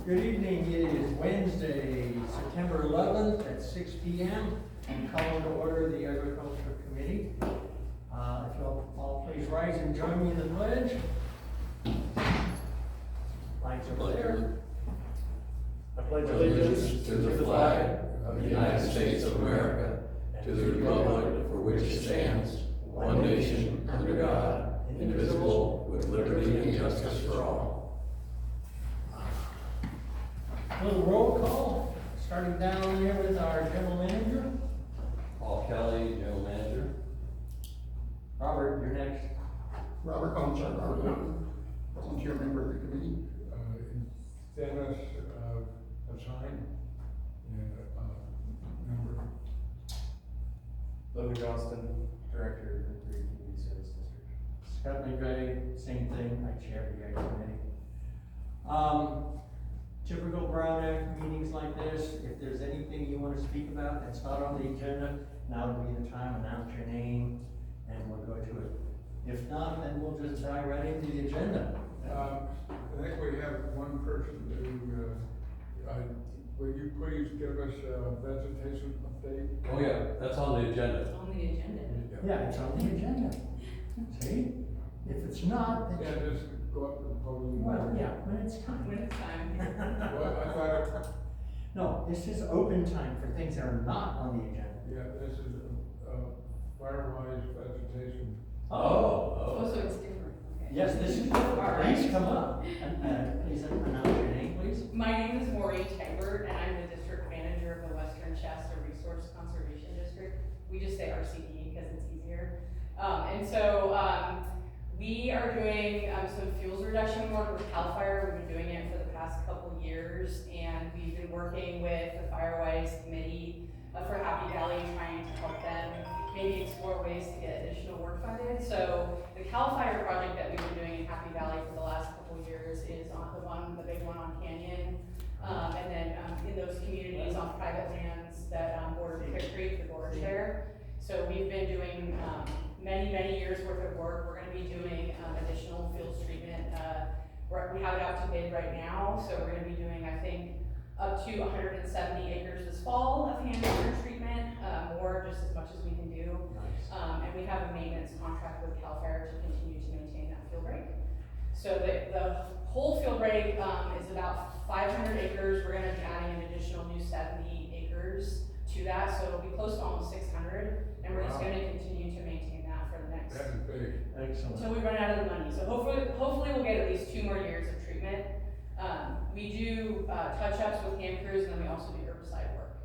Good evening, it is Wednesday, September 11th at 6 p.m. I'm calling to order the Agriculture Committee. If you'll all please rise and join me in the pledge. Flags over there. I pledge Allegiance to the flag of the United States of America, to the republic for which it stands, one nation, under God, indivisible, with liberty and justice for all. Little roll call, starting down here with our general manager. Paul Kelly, General Manager. Robert, you're next. Robert Conchar, volunteer member of the committee. Dennis, assigned, and, member. Logan Johnston, Director of the Community Service District. Scott McVeigh, same thing, I chair the Ag Committee. Typical Brown Act meetings like this, if there's anything you want to speak about that's not on the agenda, now would be the time, announce your name, and we'll go to it. If not, then we'll just dive right into the agenda. I think we have one person will you please give us a vegetation update? Oh yeah, that's on the agenda. It's on the agenda. Yeah, it's on the agenda. See? If it's not, then. Yeah, just go up to the podium. Well, yeah, when it's time. When it's time. Well, I thought, No, this is open time for things that are not on the agenda. this is, fire-wise vegetation. Oh, so it's different, okay. Yes, this is, please come up, and please announce your name, please. My name is Maureen Tagbert, and I'm the district manager of the Western Shasta Resource Conservation District. We just say RCD because it's easier. We are doing some fuels reduction work with CAL FIRE. We've been doing it for the past couple years, and we've been working with the Firewise Committee for Happy Valley, trying to help them maybe explore ways to get additional work funded. So the CAL FIRE project that we've been doing in Happy Valley for the last couple of years is on the big one on Canyon, and then in those communities on private lands that border Quick Creek, the gorge there. So we've been doing many years worth of work. We're going to be doing additional fuels treatment. We have it out to bid right now, so we're going to be doing, I think, up to 170 acres this fall of hand water treatment, more just as much as we can do. And we have a maintenance contract with CAL FIRE to continue to maintain that field break. So the whole field break is about 500 acres. We're going to be adding an additional new 70 acres to that, so it'll be close to almost 600, and we're just going to continue to maintain that for the next That is big. Excellent. until we run out of the money. So hopefully we'll get at least 2 more years of treatment. We do touch-ups with hand crews, and then we also do herbicide work.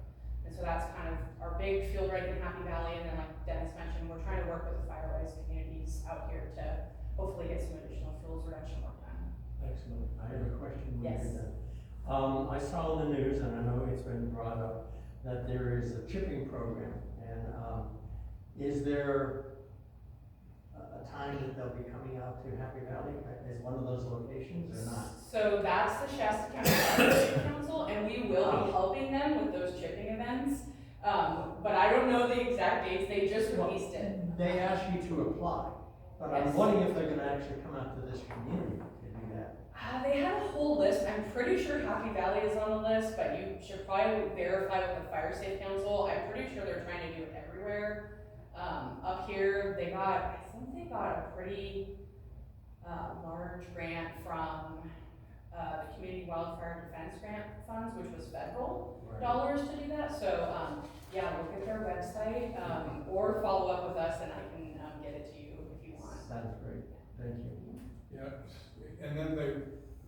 And so that's kind of our big field break in Happy Valley, and then like Dennis mentioned, we're trying to work with the Firewise communities out here to hopefully get some additional fuels reduction work done. Excellent. I have a question. when Yes. you're done. I saw in the news, and I know it's been brought up, that there is a chipping program, and is there a time that they'll be coming out to Happy Valley as one of those locations or not? So that's the Shasta County Agriculture Council, and we will be helping them with those chipping events. But I don't know the exact dates, they just released it. They asked you to apply, but I'm Yes. wondering if they're gonna actually come out to this community to do that. They had a whole list. I'm pretty sure Happy Valley is on the list, but you should probably verify with the Fire Safe Council. I'm pretty sure they're trying to do it everywhere. Up here, I think they got a pretty large grant from the Community Wildfire Defense Grant Funds, which was federal dollars to do that. So yeah, look at their website or follow up with us, and I can get it to you if you want. Sounds great, thank you. Yeah, and then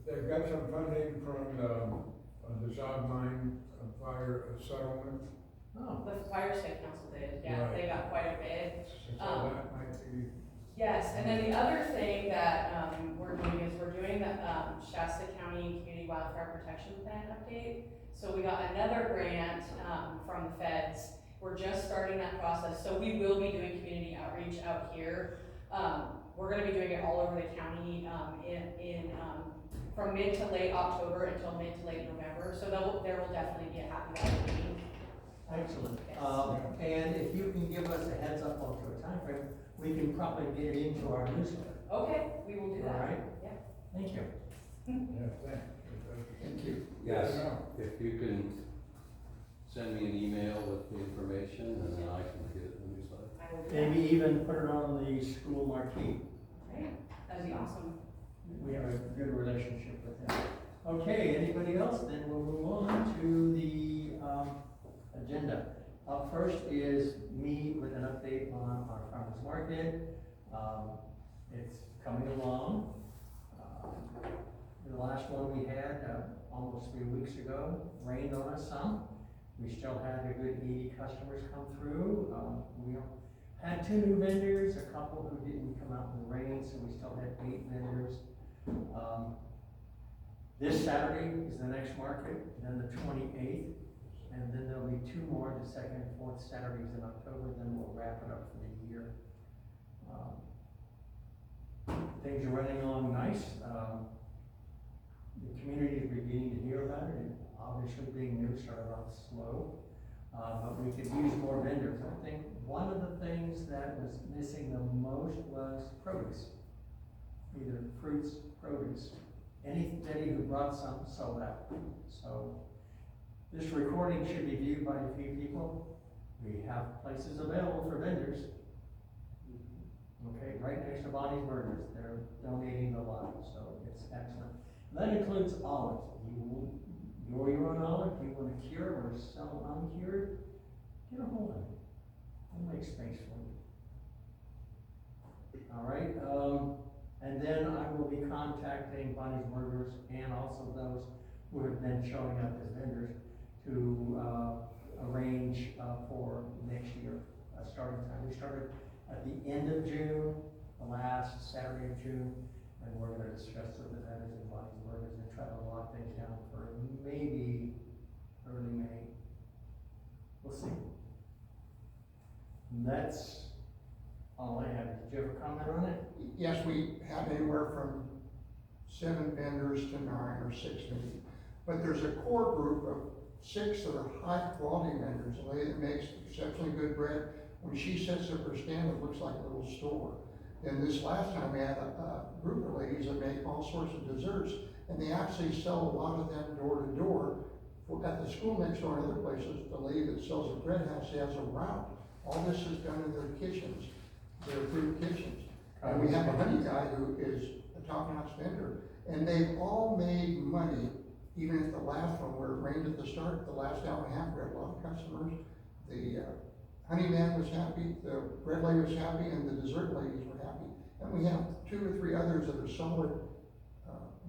they've got some funding from the Zog Mine fire settlement. Oh, The Fire Safe Council did, yeah, Right. they got quite a bit. So that might be. Yes, and then the other thing that we're doing is we're doing the Shasta County Community Wildfire Protection Plan update. So we got another grant from the feds. We're just starting that process, so we will be doing community outreach out here. We're gonna be doing it all over the county from mid to late October until mid to late November. So there will definitely be a Happy Valley meeting. excellent. Yes. And if you can give us a heads up onto a time frame, we can probably get it into our newsletter. Okay, we will do that. All right. Yeah. Thank you. Yeah, thanks. Thank you. Yes, Yeah. if you can send me an email with the information, and then I can get it in the newsletter. I will do that. Maybe even put it on the school marquee. Right, that'd be awesome. We have a good relationship with them. Okay, anybody else? Then we'll move on to the, agenda. Up first is me with an update on our farmer's market. It's coming along. The last one we had, almost 3 weeks ago, rained on us some. We still had a good 80 customers come through. We had 2 new vendors, a couple who didn't come out in the rain, so we still had 8 vendors. This Saturday is the next market, then the 28th, and then there'll be 2 more, the 2nd and 4th Saturdays in October, then we'll wrap it up for the year. Things are running along nice. The community is beginning to hear about it, and obviously being new, started off slow. But we could use more vendors. I think one of the things that was missing the most was produce. Either fruits, produce. Anybody who brought some sold out. So this recording should be viewed by a few people. We have places available for vendors. Okay, right next to Bonnie's Burgers. They're donating a lot, so it's excellent. That includes olives. You grow your own olive, you want to cure or sell uncured, get a hold of it. We'll make space for you. All right, and then I will be contacting Bonnie's Burgers and also those who have been showing up as vendors to arrange for next year, starting time. We started at the end of June, the last Saturday of June, and we're gonna discuss with the vendors and Bonnie's Burgers and try to lock things down for maybe early May. We'll see. And that's all I have. Did you have a comment on it? Yes, we have anywhere from 7 vendors to 9 or 6 maybe. But there's a core group of 6 that are high quality vendors. A lady that makes exceptionally good bread. When she sets up her stand, it looks like a little store. And this last time we had a group of ladies that make all sorts of desserts, and they actually sell a lot of them door to door. At the school next door and other places, the lady that sells the bread house has a route. All this is done in their kitchens, their fruit kitchens. And we have a honey guy who is a top-notch vendor, and they've all made money, even at the last one where it rained at the start, the last hour and a half, we had a lot of customers. The honey man was happy, the bread lady was happy, and the dessert ladies were happy. And we have 2 or 3 others that are solid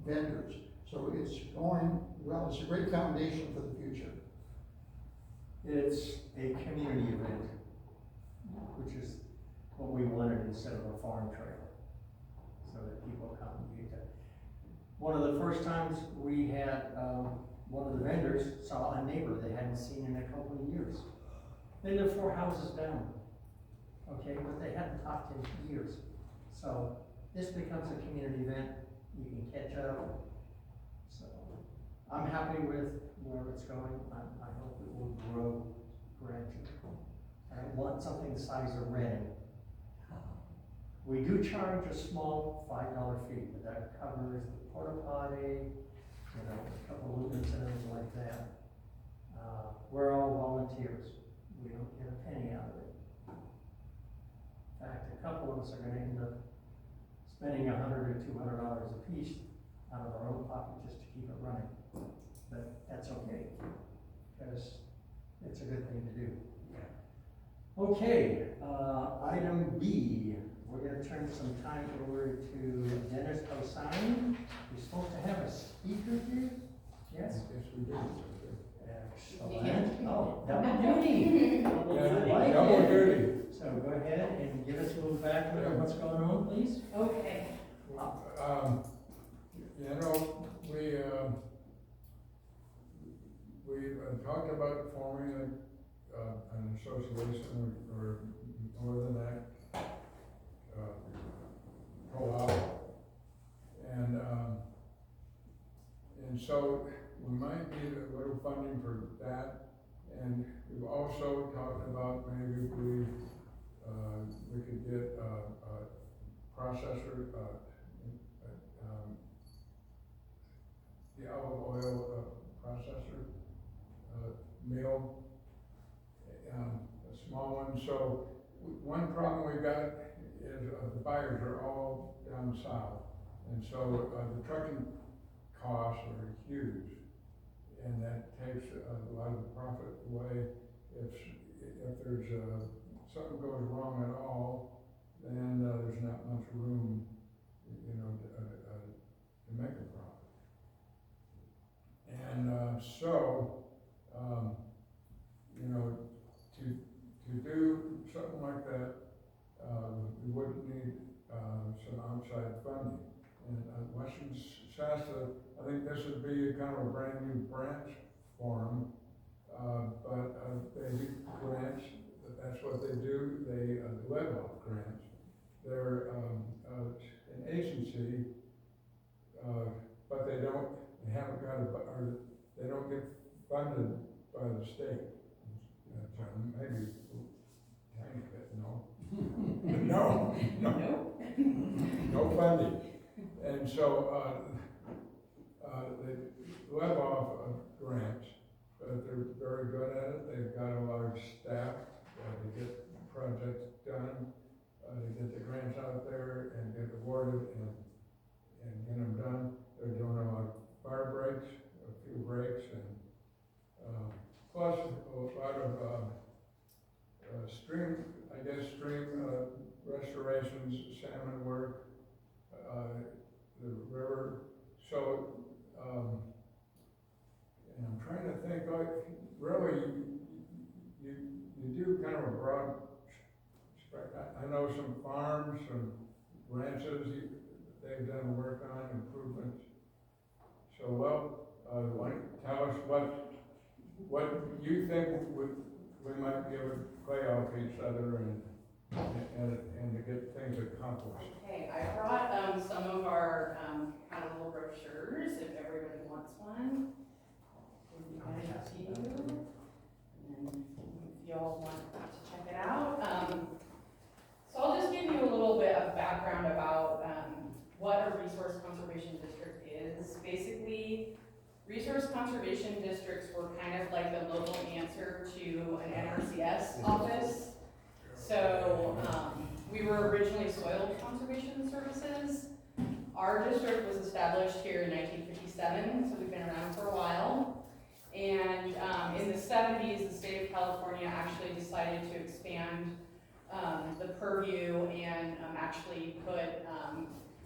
vendors. So it's going well. It's a great foundation for the future. It's a community event, which is what we wanted instead of a farm trail, so that people come and get that. One of the first times we had, one of the vendors saw a neighbor they hadn't seen in a couple of years. They live 4 houses down, okay, but they hadn't talked in years. So this becomes a community event, you can catch up. So I'm happy with where it's going. I hope it will grow gradually. I want something the size of Reading. We do charge a small $5 fee, but that covers the porta potty, a couple of incidents like that. We're all volunteers. We don't get a penny out of it. In fact, a couple of us are gonna end up spending $100 or $200 a piece out of our own pocket just to keep it running. But that's okay, because it's a good thing to do. Okay, item B, we're gonna turn some time over to Dennis Posani. We're supposed to have a speaker here, yes? Yes, we do. Excellent. Oh, double duty. Double duty. I like Double it. duty. So go ahead and give us a little background on what's going on, please. Okay. We talked about forming an association or more than that, co-op. And so we might need a little funding for that. And we've also talked about maybe we could get a processor, the olive oil processor, mill, a small one. So one problem we got is the buyers are all down south. And so the trucking costs are huge. And that takes a lot of the profit away. If there's something goes wrong at all, then there's not much room, you know, to make a profit. And you know, to do something like that, we wouldn't need some outside funding. And Western Shasta, I think this would be kind of a brand new branch for them, but they do grants. That's what they do. They live off grants. They're an agency, but they haven't got or they don't get funded by the state. Maybe a tiny bit, no. No funding. And so they live off of grants, but they're very good at it. They've got a large staff to get projects done, to get the grants out there and get awarded and get them done. They're doing a lot of fire breaks, a few breaks, and plus a lot of stream restorations, salmon work, the river. So, and I'm trying to think, like, really, you do kind of a broad spectrum. I know some farms, some ranches, they've done work on improvements. So, well, why don't you tell us what you think we might be able to play off each other and to get things accomplished. Okay, I brought some of our kind of little brochures, if everybody wants one. I'll give it to you. And then if y'all want to check it out. So I'll just give you a little bit of background about what a resource conservation district is. Basically, resource conservation districts were kind of like the local answer to an NRCS office. So we were originally Soil Conservation Services. Our district was established here in 1957, so we've been around for a while. And in the 70s, the state of California actually decided to expand the purview and actually put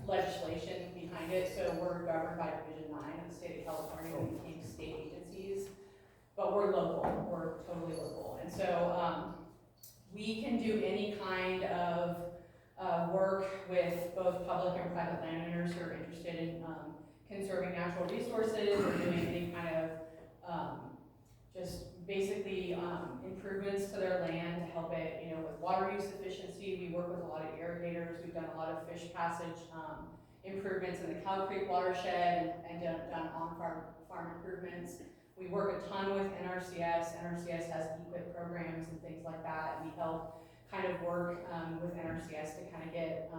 legislation behind it. So we're governed by Division 9 of the state of California. We became state agencies, but we're local. We're totally local. And so we can do any kind of work with both public and private landowners who are interested in conserving natural resources or doing any kind of just basically improvements to their land to help it, you know, with water use efficiency. We work with a lot of irrigators. We've done a lot of fish passage improvements in the Cow Creek watershed and done on-farm improvements. We work a ton with NRCS. NRCS has EQIP programs and things like that, and we help kind of work with NRCS to kind of get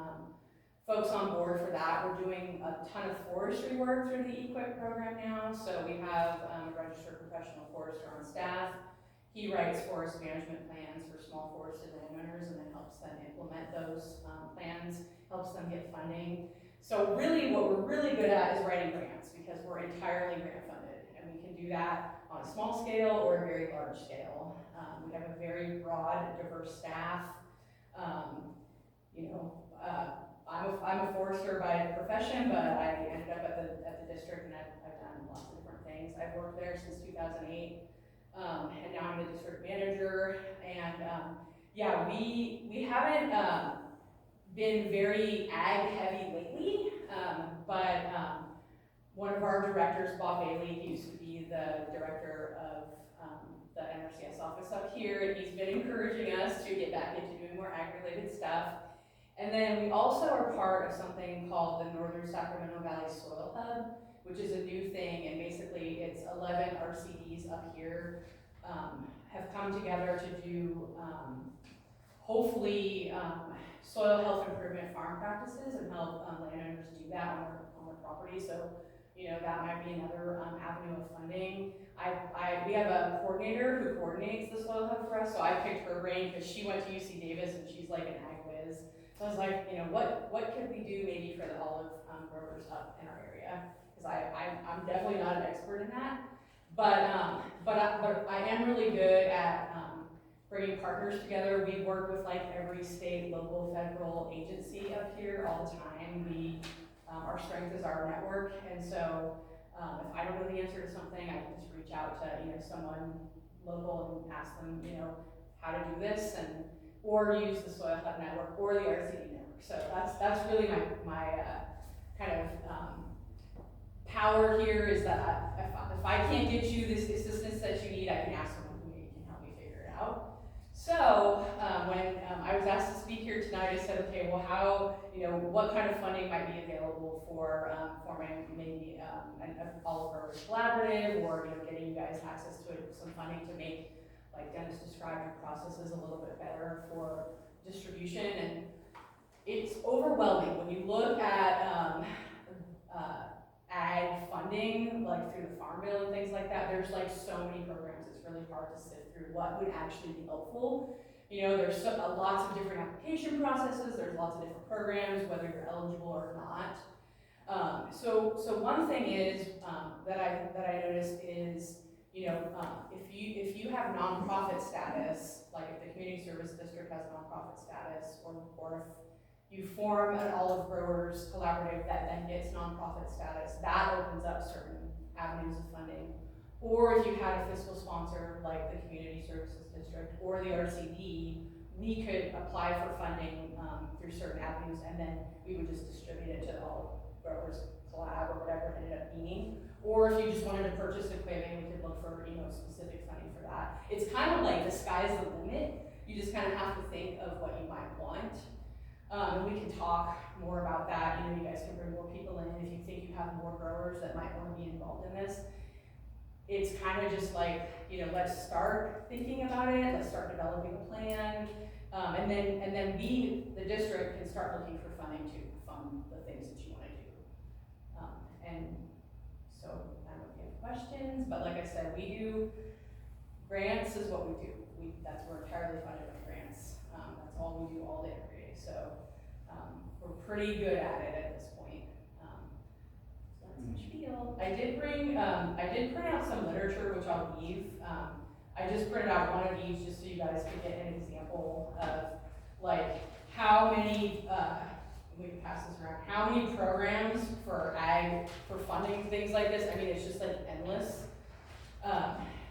folks on board for that. We're doing a ton of forestry work through the EQIP program now. So we have a registered professional forester on staff. He writes forest management plans for small forested landowners and then helps them implement those plans, helps them get funding. So really what we're really good at is writing grants because we're entirely grant funded, and we can do that on a small scale or a very large scale. We have a very broad, diverse staff. I'm a forester by profession, but I ended up at the district, and I've done lots of different things. I've worked there since 2008, and now I'm the district manager. And yeah, we haven't been very ag heavy lately, but one of our directors, Bob Bailey, he used to be the director of the NRCS office up here, and he's been encouraging us to get back into doing more ag-related stuff. And then we also are part of something called the Northern Sacramento Valley Soil Hub, which is a new thing, and basically it's 11 RCDs up here have come together to do hopefully soil health improvement farm practices and help landowners do that on their property. So, you know, that might be another, avenue of funding. We have a coordinator who coordinates the soil hub for us, so I picked her brain because she went to UC Davis and she's like an ag whiz. So I was like, you know, what could we do maybe for the olive growers up in our area? Because I'm definitely not an expert in that, but I am really good at bringing partners together. We work with like every state, local, federal agency up here all the time. Our strength is our network, and so if I don't know the answer to something, I can just reach out to, you know, someone local and ask them, you know, how to do this, or use the Soil Hub network or the RCD network. So that's really my kind of power here, is that if I can't get you this assistance that you need, I can ask someone who maybe can help me figure it out. So when I was asked to speak here tonight, I said, okay, well, how, you know, what kind of funding might be available for forming maybe an olive growers collaborative, or, you know, getting you guys access to some funding to make, like Dennis described, your processes a little bit better for distribution. And it's overwhelming when you look at ag funding, like through the Farm Bill and things like that. There's like so many programs, it's really hard to sift through what would actually be helpful. You know, there's lots of different application processes, there's lots of different programs, whether you're eligible or not. So one thing is that I noticed is, you know, if you have nonprofit status, like if the community service district has nonprofit status, or if you form an olive growers collaborative that then gets nonprofit status, that opens up certain avenues of funding. Or if you had a fiscal sponsor like the community services district or the RCD, we could apply for funding through certain avenues, and then we would just distribute it to the olive growers collab or whatever it ended up being. Or if you just wanted to purchase equipment, we could look for, you know, specific funding for that. It's kind of like the sky's the limit. You just kind of have to think of what you might want. And we can talk more about that. You know, you guys can bring more people in if you think you have more growers that might want to be involved in this. It's kind of just like, you know, let's start thinking about it. Let's start developing a plan, and then we, the district, can start looking for funding to fund the things that you want to do. And so I don't know if you have questions, but like I said, we do grants is what we do. We're entirely funded by grants. That's all we do all day, every day. So we're pretty good at it at this point. So that's my spiel. I did print out some literature, which I'll leave. I just printed out one of each just so you guys could get an example of like how many, we can pass this around, how many programs for ag, for funding things like this. I mean, it's just like endless.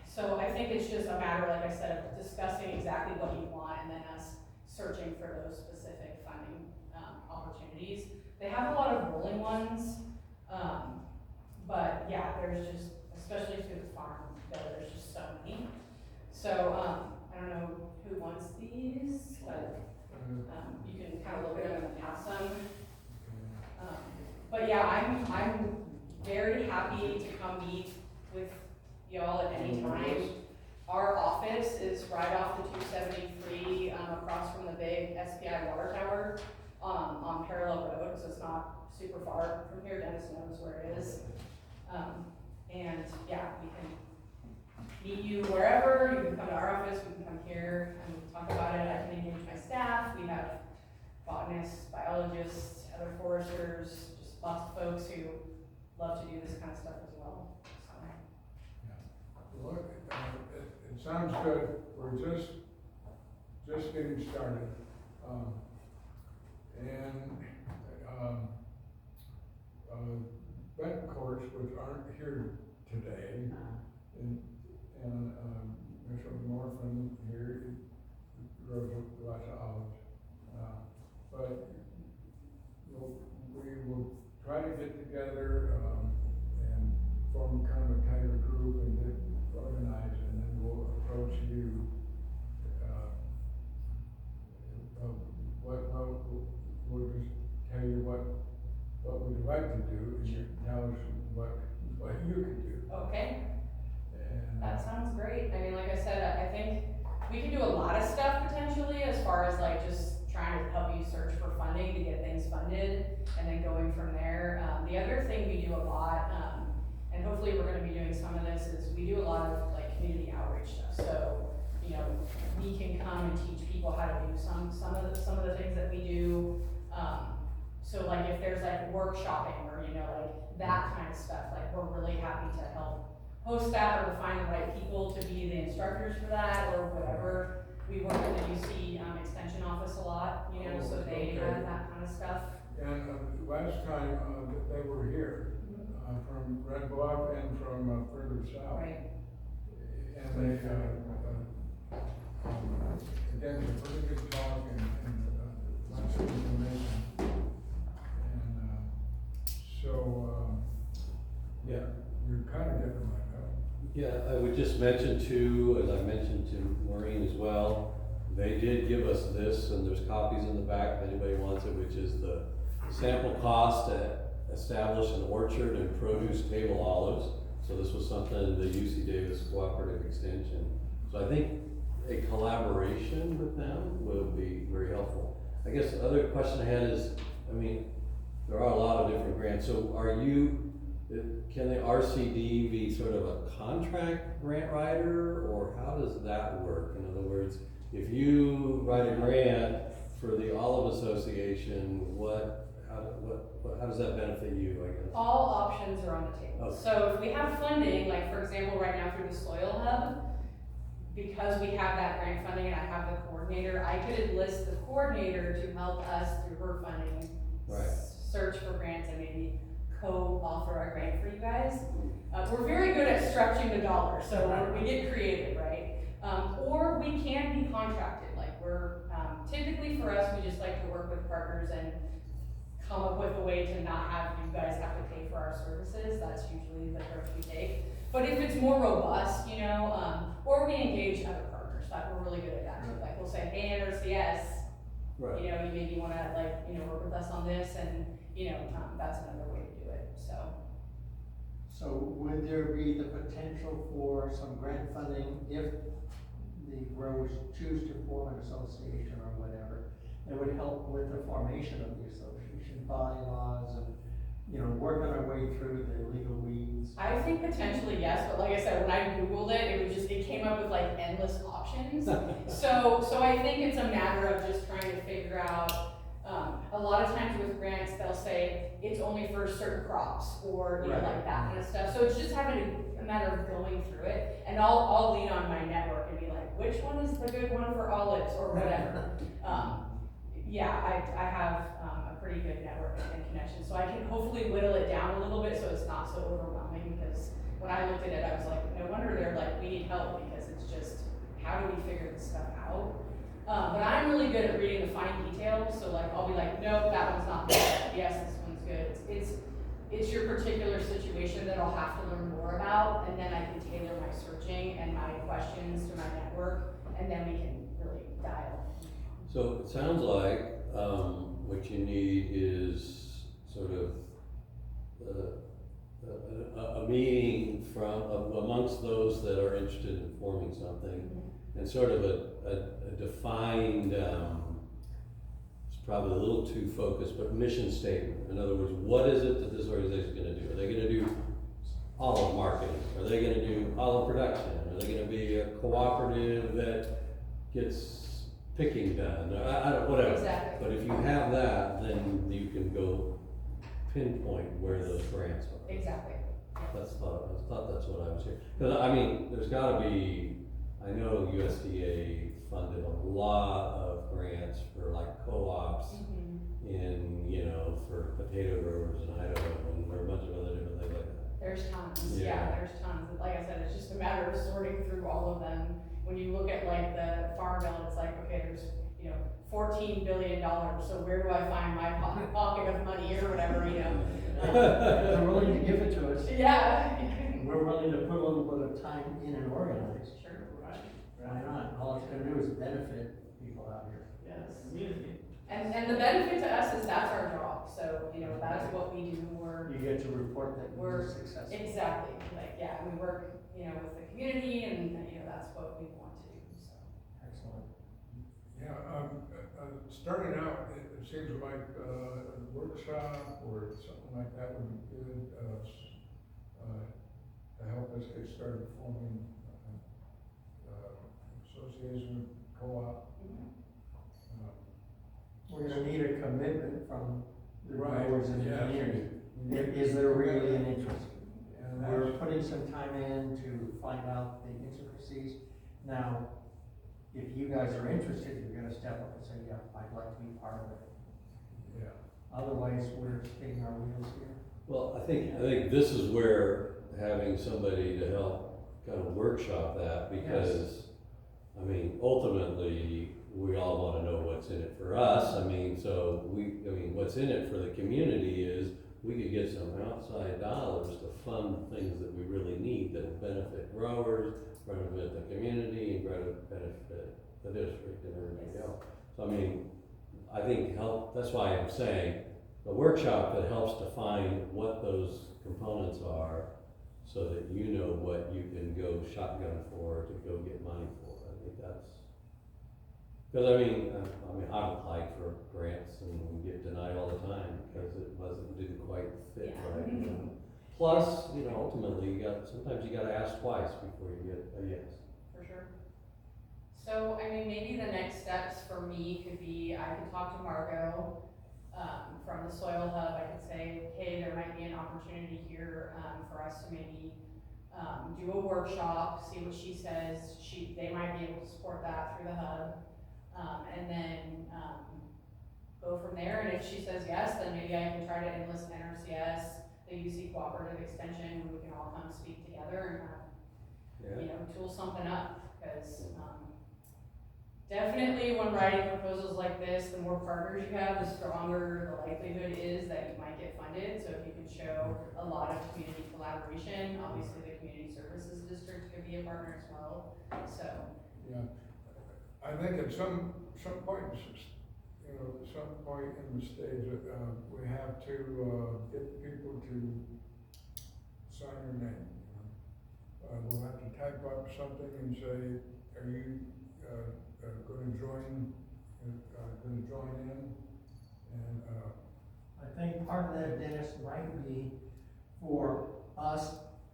So I think it's just a matter, like I said, of discussing exactly what you want and then us searching for those specific funding opportunities. They have a lot of rolling ones, but yeah, there's just, especially through the Farm Bill, there's just so many. So I don't know who wants these, but you can kind of look at them and pass them. But yeah, I'm very happy to come meet with y'all at any time. Our office is right off the 273, across from the big SPI water tower, on Parallel Road, so it's not super far from here. Dennis knows where it is. And yeah, we can meet you wherever. You can come to our office, we can come here and we can talk about it. I can engage my staff. We have botanists, biologists, other foresters, just lots of folks who love to do this kind of stuff as well. So. Look, it sounds good. We're just getting started. Betancourts, which aren't here today, and Mr. Morphin here grows lots of olives. But we will try to get together and form kind of a tighter group and get organized, and then we'll approach you. We'll just tell you what we'd like to do, and you tell us what you can do. Okay. And That sounds great. I mean, like I said, I think we can do a lot of stuff potentially as far as like just trying to help you search for funding to get things funded and then going from there. The other thing we do a lot, So like if there's like workshopping or, you know, like that kind of stuff, like we're really happy to help host that or to find the right people to be the instructors for that or whatever. We work with the UC extension office a lot, you know, so they Okay. have that kind of stuff. And last time that they were here, from Red Bluff and from further south. Right. And they, again, a pretty good talk and lots of information. And so, Yeah. you're kind of getting my help. Yeah, I would just mention too, as I mentioned to Maureen as well, they did give us this, and there's copies in the back if anybody wants it, which is the sample cost to establish an orchard and produce table olives. So this was something the UC Davis Cooperative Extension. So I think a collaboration with them would be very helpful. I guess the other question I had is, I mean, there are a lot of different grants, so can the RCD be sort of a contract grant writer, or how does that work? In other words, if you write a grant for the Olive Association, how does that benefit you, I guess? All options are on the table. Okay. So if we have funding, like for example, right now through the Soil Hub, because we have that grant funding and I have the coordinator, I could enlist the coordinator to help us through her funding. Right. Search for grants and maybe co-author a grant for you guys. We're very good at stretching the dollar, so we get creative, right? Or we can be contracted, like we're, typically for us, we just like to work with partners and come up with a way to not have you guys have to pay for our services. That's usually the approach we take. But if it's more robust, you know, or we engage other partners, that we're really good at that too. Like we'll say, hey, NRCS, Right. you know, you maybe wanna like, you know, work with us on this and, you know, that's another way to do it, so. So would there be the potential for some grant funding if the growers choose to form an association or whatever, that would help with the formation of the association, bylaws and, you know, working our way through the legal weeds? I think potentially yes, but like I said, when I Googled it, it came up with like endless options. So I think it's a matter of just trying to figure out, a lot of times with grants, they'll say it's only for certain crops or, you know, like that kind of stuff. So it's just having a matter of going through it, and I'll lean on my network and be like, which one is the good one for olives or whatever. Yeah, I have a pretty good network and connection, so I can hopefully whittle it down a little bit so it's not so overwhelming, because when I looked at it, I was like, no wonder they're like, we need help, because it's just, how do we figure this stuff out? But I'm really good at reading the fine details, so like, I'll be like, nope, that one's not good, yes, this one's good. It's your particular situation that I'll have to learn more about, and then I can tailor my searching and my questions to my network, and then we can really dial. So it sounds like, what you need is sort of, a meeting amongst those that are interested in forming something, and sort of a defined, it's probably a little too focused, but mission statement. In other words, what is it that this organization is gonna do? Are they gonna do olive marketing? Are they gonna do olive production? Are they gonna be a cooperative that gets picking done? I don't, whatever. Exactly. But if you have that, then you can go pinpoint where those grants are. Exactly. I thought that's what I was hearing. Cause I mean, there's gotta be, I know USDA funded a lot of grants for like co-ops in, you know, for potato growers in Idaho, and there are a bunch of other different things like that. There's tons, Yeah. yeah, there's tons. Like I said, it's just a matter of sorting through all of them. When you look at like the farm bill, it's like, okay, there's, you know, $14 billion, so where do I find my pocket of money or whatever, you know? They're willing to give it to us. Yeah. We're willing to put a little bit of time in and organize. Sure. Why not? All it's gonna do is benefit people out here. Yes. Community. And the benefit to us is that's our job, so, you know, that's what we do, You get to report that We're- we're successful. exactly, like, yeah, we work, you know, with the community and, you know, that's what we want to do, so. Excellent. Yeah, starting out, it seems like a workshop or something like that would be good, to help us get started forming, association, co-op. We're gonna need a commitment from the Right, growers in the yes. community. Is there really an interest? And We're that's, putting some time in to find out the intricacies. Now, if you guys are interested, you're gonna step up and say, yeah, I'd like to be part of it. yeah, Otherwise, we're spinning our wheels here. Well, I think this is where having somebody to help kind of workshop that, because, I mean, ultimately, we all wanna know what's in it for us. I mean, what's in it for the community is we could get some outside dollars to fund things that we really need that will benefit growers, benefit the community, and benefit the district and everybody else. So I mean, I think that's why I'm saying, a workshop that helps define what those components are, so that you know what you can go shotgun for, to go get money for. I think that's, because I've applied for grants and we get denied all the time because didn't quite fit Yeah. right. You know? Plus, ultimately, sometimes you gotta ask twice before you get a yes. For sure. So, I mean, maybe the next steps for me could be, I could talk to Margot, from the Soil Hub. I could say, hey, there might be an opportunity here, for us to maybe, do a workshop, see what she says. They might be able to support that through the hub. And then, go from there. And if she says yes, then maybe I can try to enlist NRCS, the UC Cooperative Extension, and we can all come speak together and Yeah. tool something up. Because, definitely when writing proposals like this, the more partners you have, the stronger the likelihood is that you might get funded. So if you can show a lot of community collaboration, obviously the Community Services District could be a partner as well. So, yeah. I think at some point, some point in the stage, we have to, get people to sign their name. We'll have to type up something and say, are you, gonna join in? And, I think part of that, Dennis, might be for us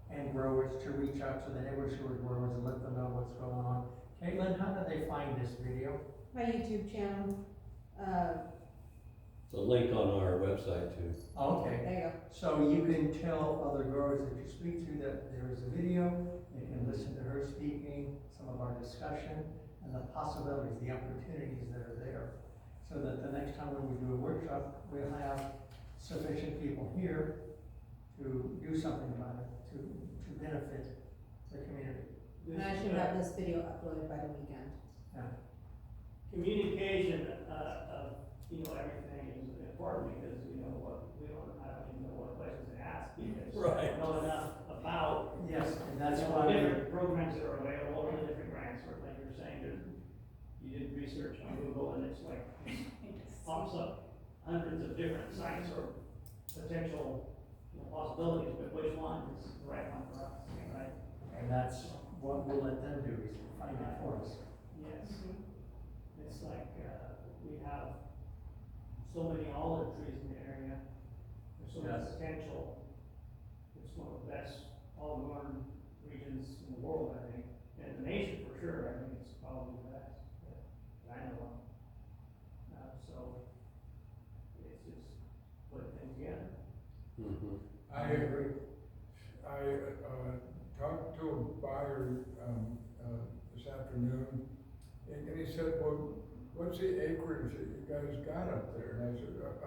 and growers to reach out to the neighbors who are growers and let them know what's going on. Caitlin, how do they find this video? My YouTube channel, It's a link on our website too. Okay, there you go. so you can tell other growers that you speak to that there is a video, they can listen to her speaking, some of our discussion, and the possibilities, the opportunities that are there. So that the next time when we do a workshop, we'll have sufficient people here to do something about it, to benefit the community. And I should have this video uploaded by the weekend. Communication, everything is important because, I don't even know what questions to ask because I don't know enough about. Yes, and that's the why. different programs that are available, or the different grants, or like you're saying, you did research on Google and it's like, pops up hundreds of different sites or potential possibilities, but which one is the right one for us, right? And that's what we'll let them do, is find it for us. Yes. It's like, we have so many olive trees in the area, there's so much Yes. potential. It's one of the best olive garden regions in the world, I think, and the nation for sure. I think it's probably the best that I know of. So, it's just putting things together. Mm-hmm. I talked to a buyer, this afternoon, and he said, well, what's the acreage that you guys got up there? And I said, about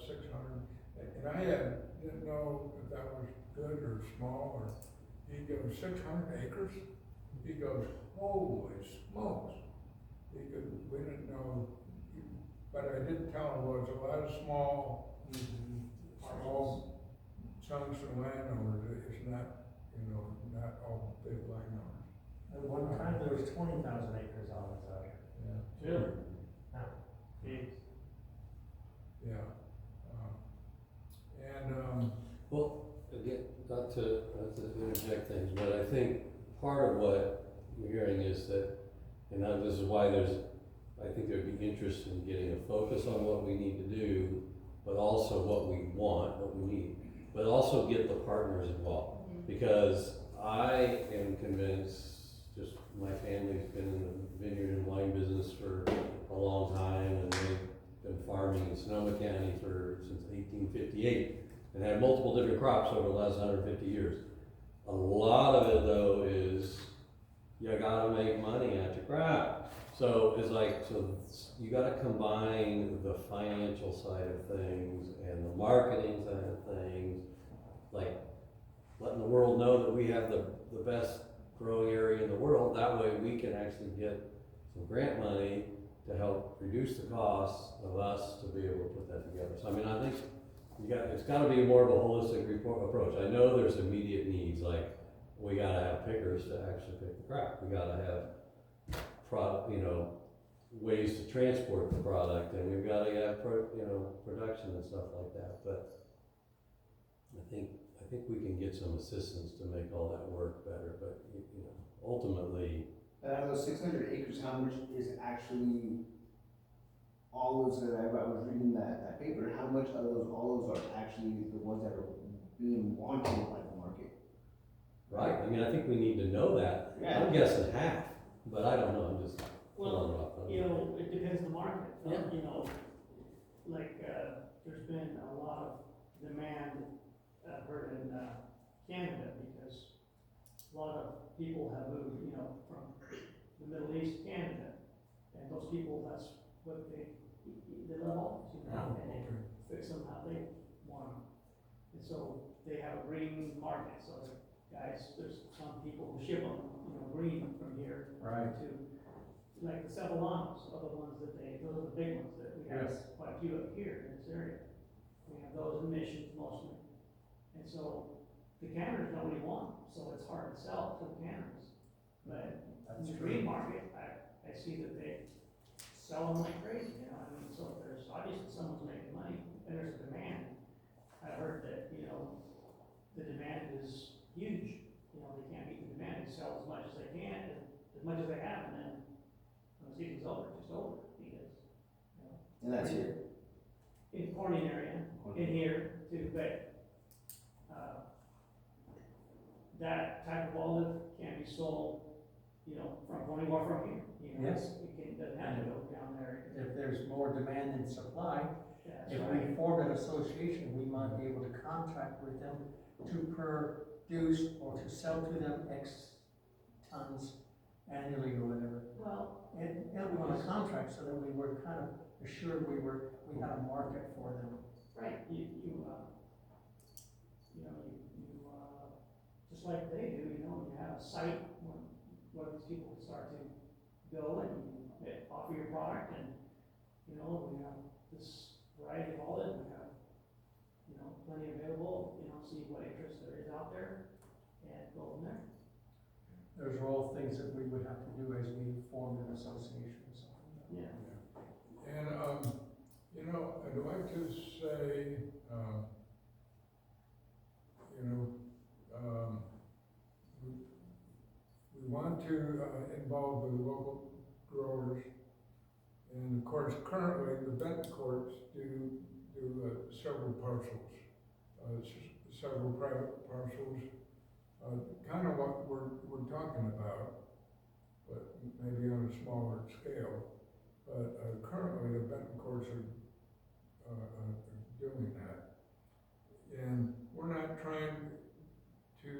600. And I didn't know if that was good or small, or, he goes, 600 acres? He goes, holy smokes. He goes, we didn't know, but I did tell him, well, it's a lot of small chunks of landowners. It's not, not all big landowners. At one time, there was 20,000 acres on this out here. Yeah. Really? Now, Big. Yeah. Well, again, not to interject things, but I think part of what you're hearing is that, and now this is why I think there'd be interest in getting a focus on what we need to do, but also what we want, what we need, but also get the partners involved. Because I am convinced, just my family's been in the vineyard and wine business for a long time, and been farming in Sonoma County since 1858 and had multiple different crops over the last 150 years. A lot of it though is you gotta make money at your crop. So it's like, so you gotta combine the financial side of things and the marketing side of things, like letting the world know that we have the best growing area in the world. That way we can actually get some grant money to help reduce the costs of us to be able to put that together. So I mean, I think it's gotta be more of a holistic approach. I know there's immediate needs, like we gotta have pickers to actually pick the crop. We gotta have ways to transport the product, and we've gotta have production and stuff like that. But I think we can get some assistance to make all that work better. But ultimately, Out of those 600 acres, how much is actually olives that I was reading that paper, how much of those olives are actually the ones that are being wanted by the market? right? I mean, I think we need to know that. Yeah. I'm guessing half, but I don't know. I'm just pulling it off. It depends on the market. Yeah. There's been a lot of demand, I've heard in Canada, because a lot of people have moved, from the Middle East to Canada. And those people, that's what they love olives, and they fix them how they want them. And so they have a green market, so there's some people who ship them, green from here Right. to, like the Cebullanos are the ones those are the big ones that we have Yes. quite a few up here in this area. We have those in Missions mostly. And so the canners don't really want them, so it's hard to sell to the canners. But in the green market, I see that they sell them like crazy, so there's obviously someone's making money and there's a demand. I heard that, the demand is huge, they can't meet the demand, they sell as much as they can, as much as they have, and then when the season's over, it's just over, because, And that's here. in Corning area, in here too, but, that type of olive can be sold, from Corning or from here, Yes. It doesn't have to go down there. If there's more demand than supply, That's if right. we form an association, we might be able to contract with them to produce or to sell to them X tons annually or whatever. Well, And we want a contract so that we were kind of assured we had a market for them. right, you just like they do, you have a site where these people can start to go and offer your product, and, we have this variety of olive, we have, plenty available, see what interest there is out there, and go from there. Those are all things that we would have to do as we form an association or something. Yeah. And, I'd like to say, we want to involve the local growers. And of course, currently, the Benton courts do several parcels, several private parcels, kind of what we're talking about, but maybe on a smaller scale. But currently, the Benton courts are doing that. And we're not trying to do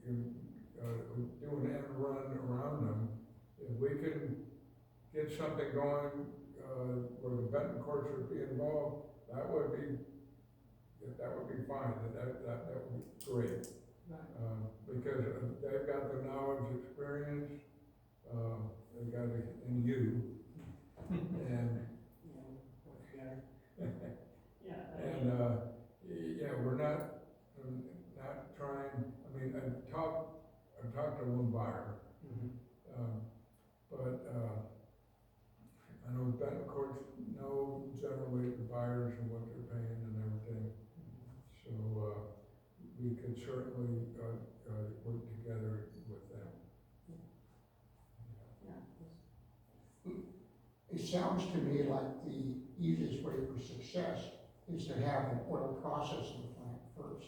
an end run around them. If we can get something going where the Benton courts would be involved, that would be fine. That would be great. Because they've got the knowledge, experience, they've got it in you, and we're not trying. I mean, I've talked to one buyer, but I know Benton courts know generally the buyers and what they're paying and everything. So we could certainly work together with them. It sounds to me like the easiest way for success is to have an oil processing plant first.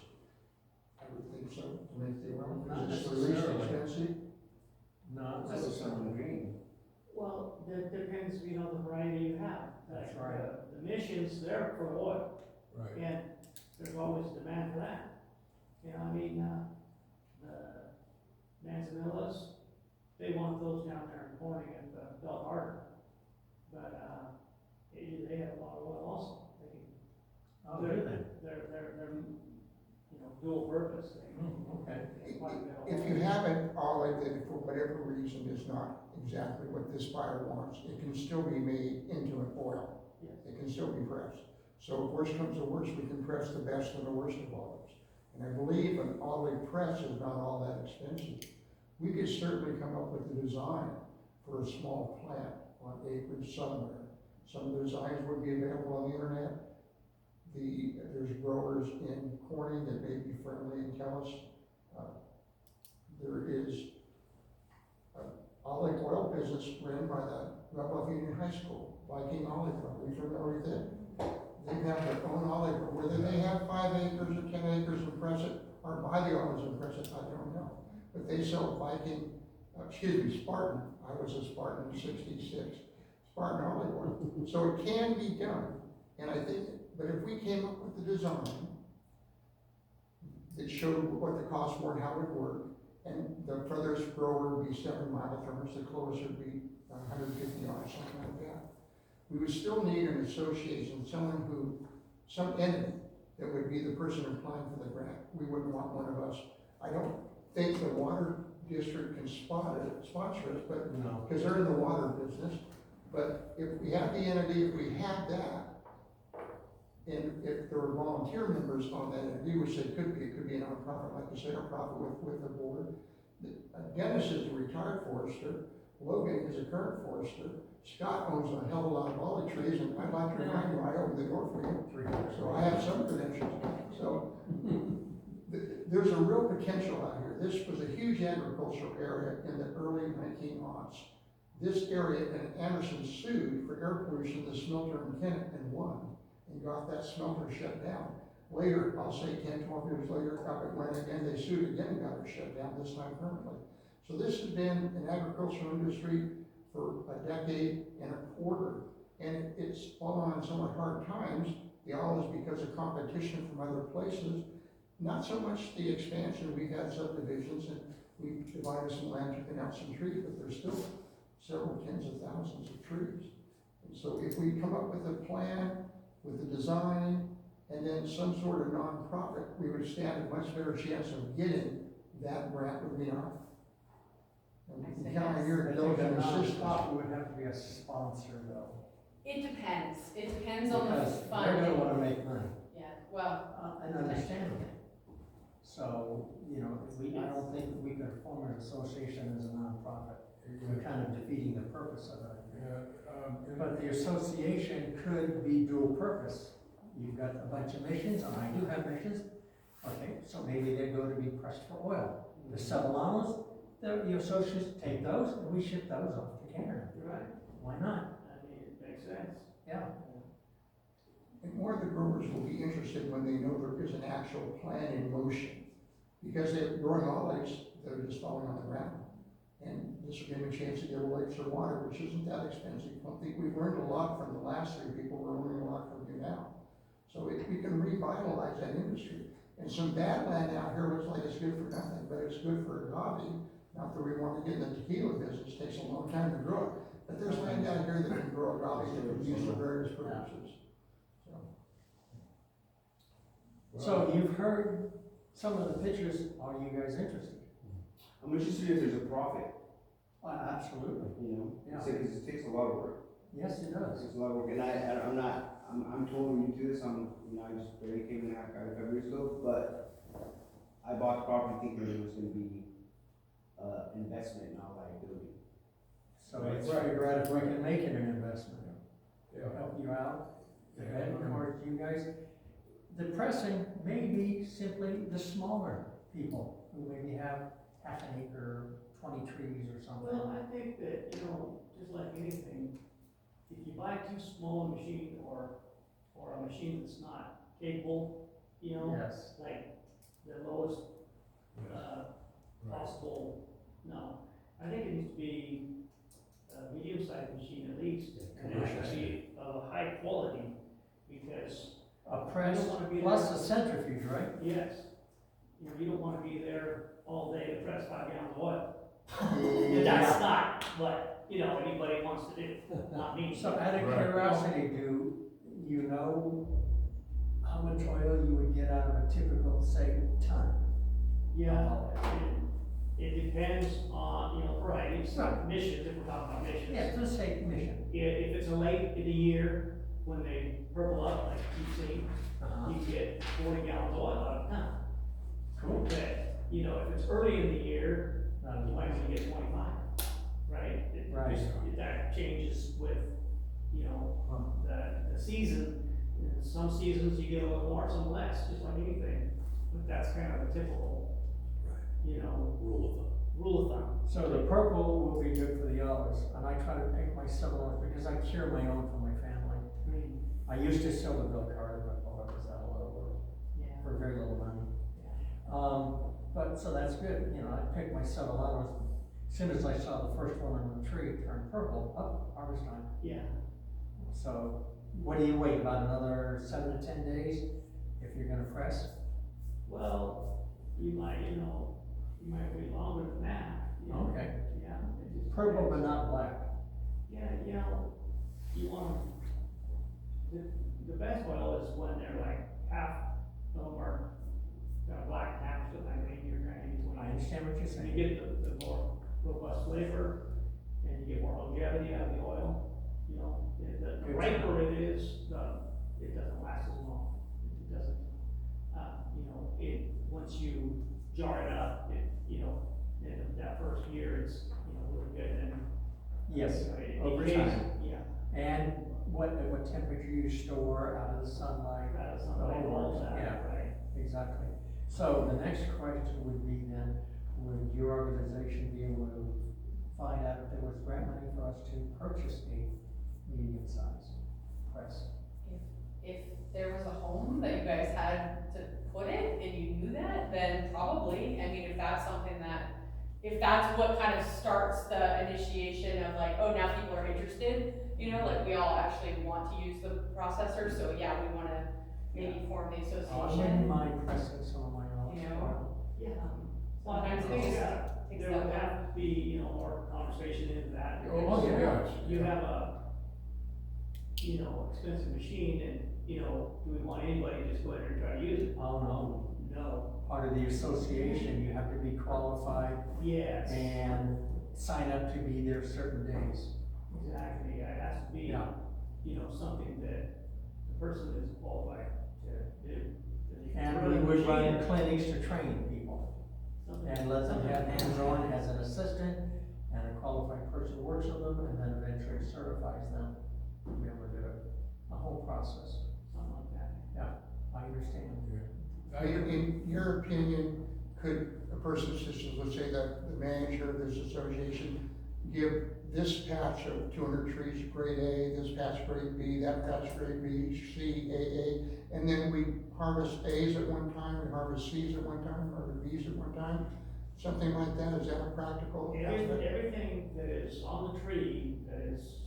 I would think so, to make the oil, Not because it's the least necessarily. expensive. Not That's something green. Well, that depends, the variety you have. That's Like, right. The missions, they're for oil, Right. and there's always demand for that. You know, I mean, the Manzanillas, they want those down there in Corning and Bell Harbor. But, they have a lot of oil also. They can, Oh, they're, really? they're, you know, dual purpose. Okay. They quite a bit of If oil. you have an olive that for whatever reason is not exactly what this buyer wants, it can still be made into an oil. Yes. It can still be pressed. So if worse comes to worse, we can press the best and the worst of olives. And I believe an olive press is not all that expensive. We could certainly come up with a design for a small plant on acreage somewhere. Some of the designs would be available on the internet. There's growers in Corning that may be friendly and tell us. There is an olive oil business run by the Rebel Union High School, Viking Olive Oil. Are you familiar with it? They have their own olive oil, whether they have 5 acres or 10 acres and press it, or buy the olives and press it, I don't know. But they sell Spartan. I was a Spartan in '66. Spartan olive oil. So it can be done, and I think, but if we came up with the design that showed what the costs were and how it would work, and the furthest grower would be 7 mile from us, the closest would be 150 yards, something like that. We would still need an association, some entity that would be the person applying for the grant. We wouldn't want one of us. I don't think the water district can sponsor us, but, No. because they're in the water business. But if we have the entity, if we had that, and if there were volunteer members on that entity, which they could be, it could be a nonprofit, like you said, a profit with the board. Dennis is a retired forester, Logan is a current forester, Scott owns a hell of a lot of olive trees, and I'd like to remind you, I opened the door for you. So I have some credentials. So there's a real potential out here. This was a huge agricultural area in the early 1900s. This area, and Anderson sued for air pollution, the smelter in Kennett, and won, and got that smelter shut down. Later, I'll say 10, 12 years later, up it went again, they sued again and got it shut down, this time permanently. So this has been an agricultural industry for a decade and a quarter, and it's fallen on somewhat hard times. The olives because of competition from other places, not so much the expansion. We've had subdivisions and we've divided some land, taken out some trees, but there's still several tens of thousands of trees. And so if we come up with a plan, with a design, and then some sort of nonprofit, we would stand a much better chance of getting that grant with the art. And we can count on your I think diligent a assistance. nonprofit would have to be a sponsor though. It depends on the Because they're funding. gonna wanna make money. Yeah, well, And understandable. So, you know, I don't think that we could form an association as a nonprofit. We're kind of defeating the purpose of it. Yeah, But the association could be dual purpose. You've got a bunch of missions, and I do have missions. Okay, so maybe they go to be pressed for oil. The Saballanos, the associates take those, and we ship those off to Canada. You're right. Why not? I mean, it makes sense. Yeah. And more of the growers will be interested when they know there is an actual plan in motion. Because they're growing olives that are just falling on the ground. And this will give them a chance to get away for water, which isn't that expensive. I think we've learned a lot from the last 3 people, we're learning a lot from you now. So we can revitalize that industry. And some bad land out here looks like it's good for nothing, but it's good for agave. Not that we want to get in the tequila business, it takes a long time to grow it. But there's land out here that can grow agave that can be used for various purposes. So you've heard some of the pictures, are you guys interested? I'm interested if there's a profit, Absolutely. you know? Yeah. Because it takes a lot of work. Yes, it It does. takes a lot of work, and I'm totally new to this. I just barely came in out of February still, but I bought the property thinking it was gonna be, investment, not liability. So let's figure out if we can make it an investment. yeah. Help you out, Yeah. head towards you guys. The pressing may be simply the smaller people who maybe have half an acre, 20 trees or something. Well, I think that, you know, just like anything, if you buy too small a machine or a machine that's not capable, you know, Yes. like the lowest, Right. possible, no. I think it needs to be a medium-sized machine at least, and it should be of a height don't wanna be plus there. the centrifuge, right? Yes. You know, you don't wanna be there all day to press 5 gallons of oil. That's not what, you know, anybody wants to do, not me. So out of Right. curiosity, do you know how much oil you would get out of a typical, say, ton? Yeah, it depends on, you know, variety, so Right. emissions, if we're talking about emissions. Yeah, just say mission. If it's a late in the year, when they purple up, like you've seen, you get 40 gallons of oil out of a ton. Cool. But, you know, if it's early in the year, Not as you might much. only get 25, right? Right. That changes with, you know, Huh. the season. In some seasons you get a little more, some less, just like anything, but that's kind of a typical, you know, Rule of thumb. rule of thumb. So the purple will be good for the yellows, and I try to pick my civil because I cure my own for my family. I used to sell the bill card, but boy, was that a little, Yeah. for very little money. But, so that's good, you know, I picked my civil yellows. As soon as I saw the first one on the tree turn purple, harvest time. Yeah, So, what do you wait, about another 7 to 10 days, if you're gonna press? well, you might wait longer than that. You know? Okay. Yeah. it just Purple but depends. not black. Yeah, you know, you want, the best oil is when they're like half of them are kind of black and half still kind of green, you're kind of in between. I understand what you're So you saying. get the more robust flavor, and you get more longevity out of the oil, you know, the Good riper it is, it doesn't last as long, it doesn't, you know, once you jar it up, you know, in that first year, it's, you know, really good, and. Yes, you know, it over decays, time. Yeah, And at what temperature you store out of the sunlight? out of sunlight, all that, Yeah. right? Exactly. So the next question would be then, would your organization be able to find out if there was grant money for us to purchase a medium-sized press? If there was a home that you guys had to put it and you knew that, then probably, I mean, if that's something that, if that's what kind of starts the initiation of like, oh, now people are interested, you know, like we all actually want to use the processor, so yeah, we wanna maybe form the I wouldn't association. mind pressing some of my own. You know? Yeah. A lot of times it just Yeah, takes there that would long. have to be, you know, more conversation into that. Oh, because yes. You have a, you know, expensive machine and, you know, do we want anybody to just go in there and try to use it? Oh, no. No. Part of the association, you have to be qualified Yes. and sign up to be there certain days. Exactly, it has to be, Yeah. you know, something that the person is qualified to do. That you can And run we a would run machine, clinics to train people something- and let them something- have hands-on as an assistant, and a qualified person works with them and then eventually certifies them to be able to do it. A whole process. Something like that. I understand. In your opinion, could a person, such as, let's say, the manager of this association, give this patch of 200 trees grade A, this patch grade B, that patch grade B, C, A, and then we harvest A's at one time, we harvest C's at one time, harvest B's at one time? Something like that, is that a practical aspect? Everything that is on the tree that is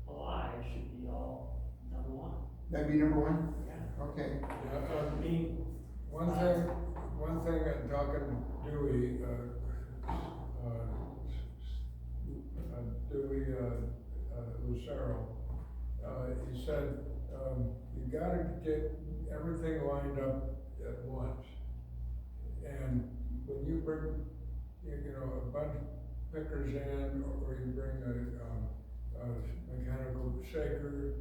alive should be all number one. That'd be number one? Yeah. Okay. Yeah, I mean, one thing, I'm talking Dewey, Lucero, he said, you gotta get everything lined up at once. And when you bring, you know, a bunch of pickers in, or you bring a mechanical shaker,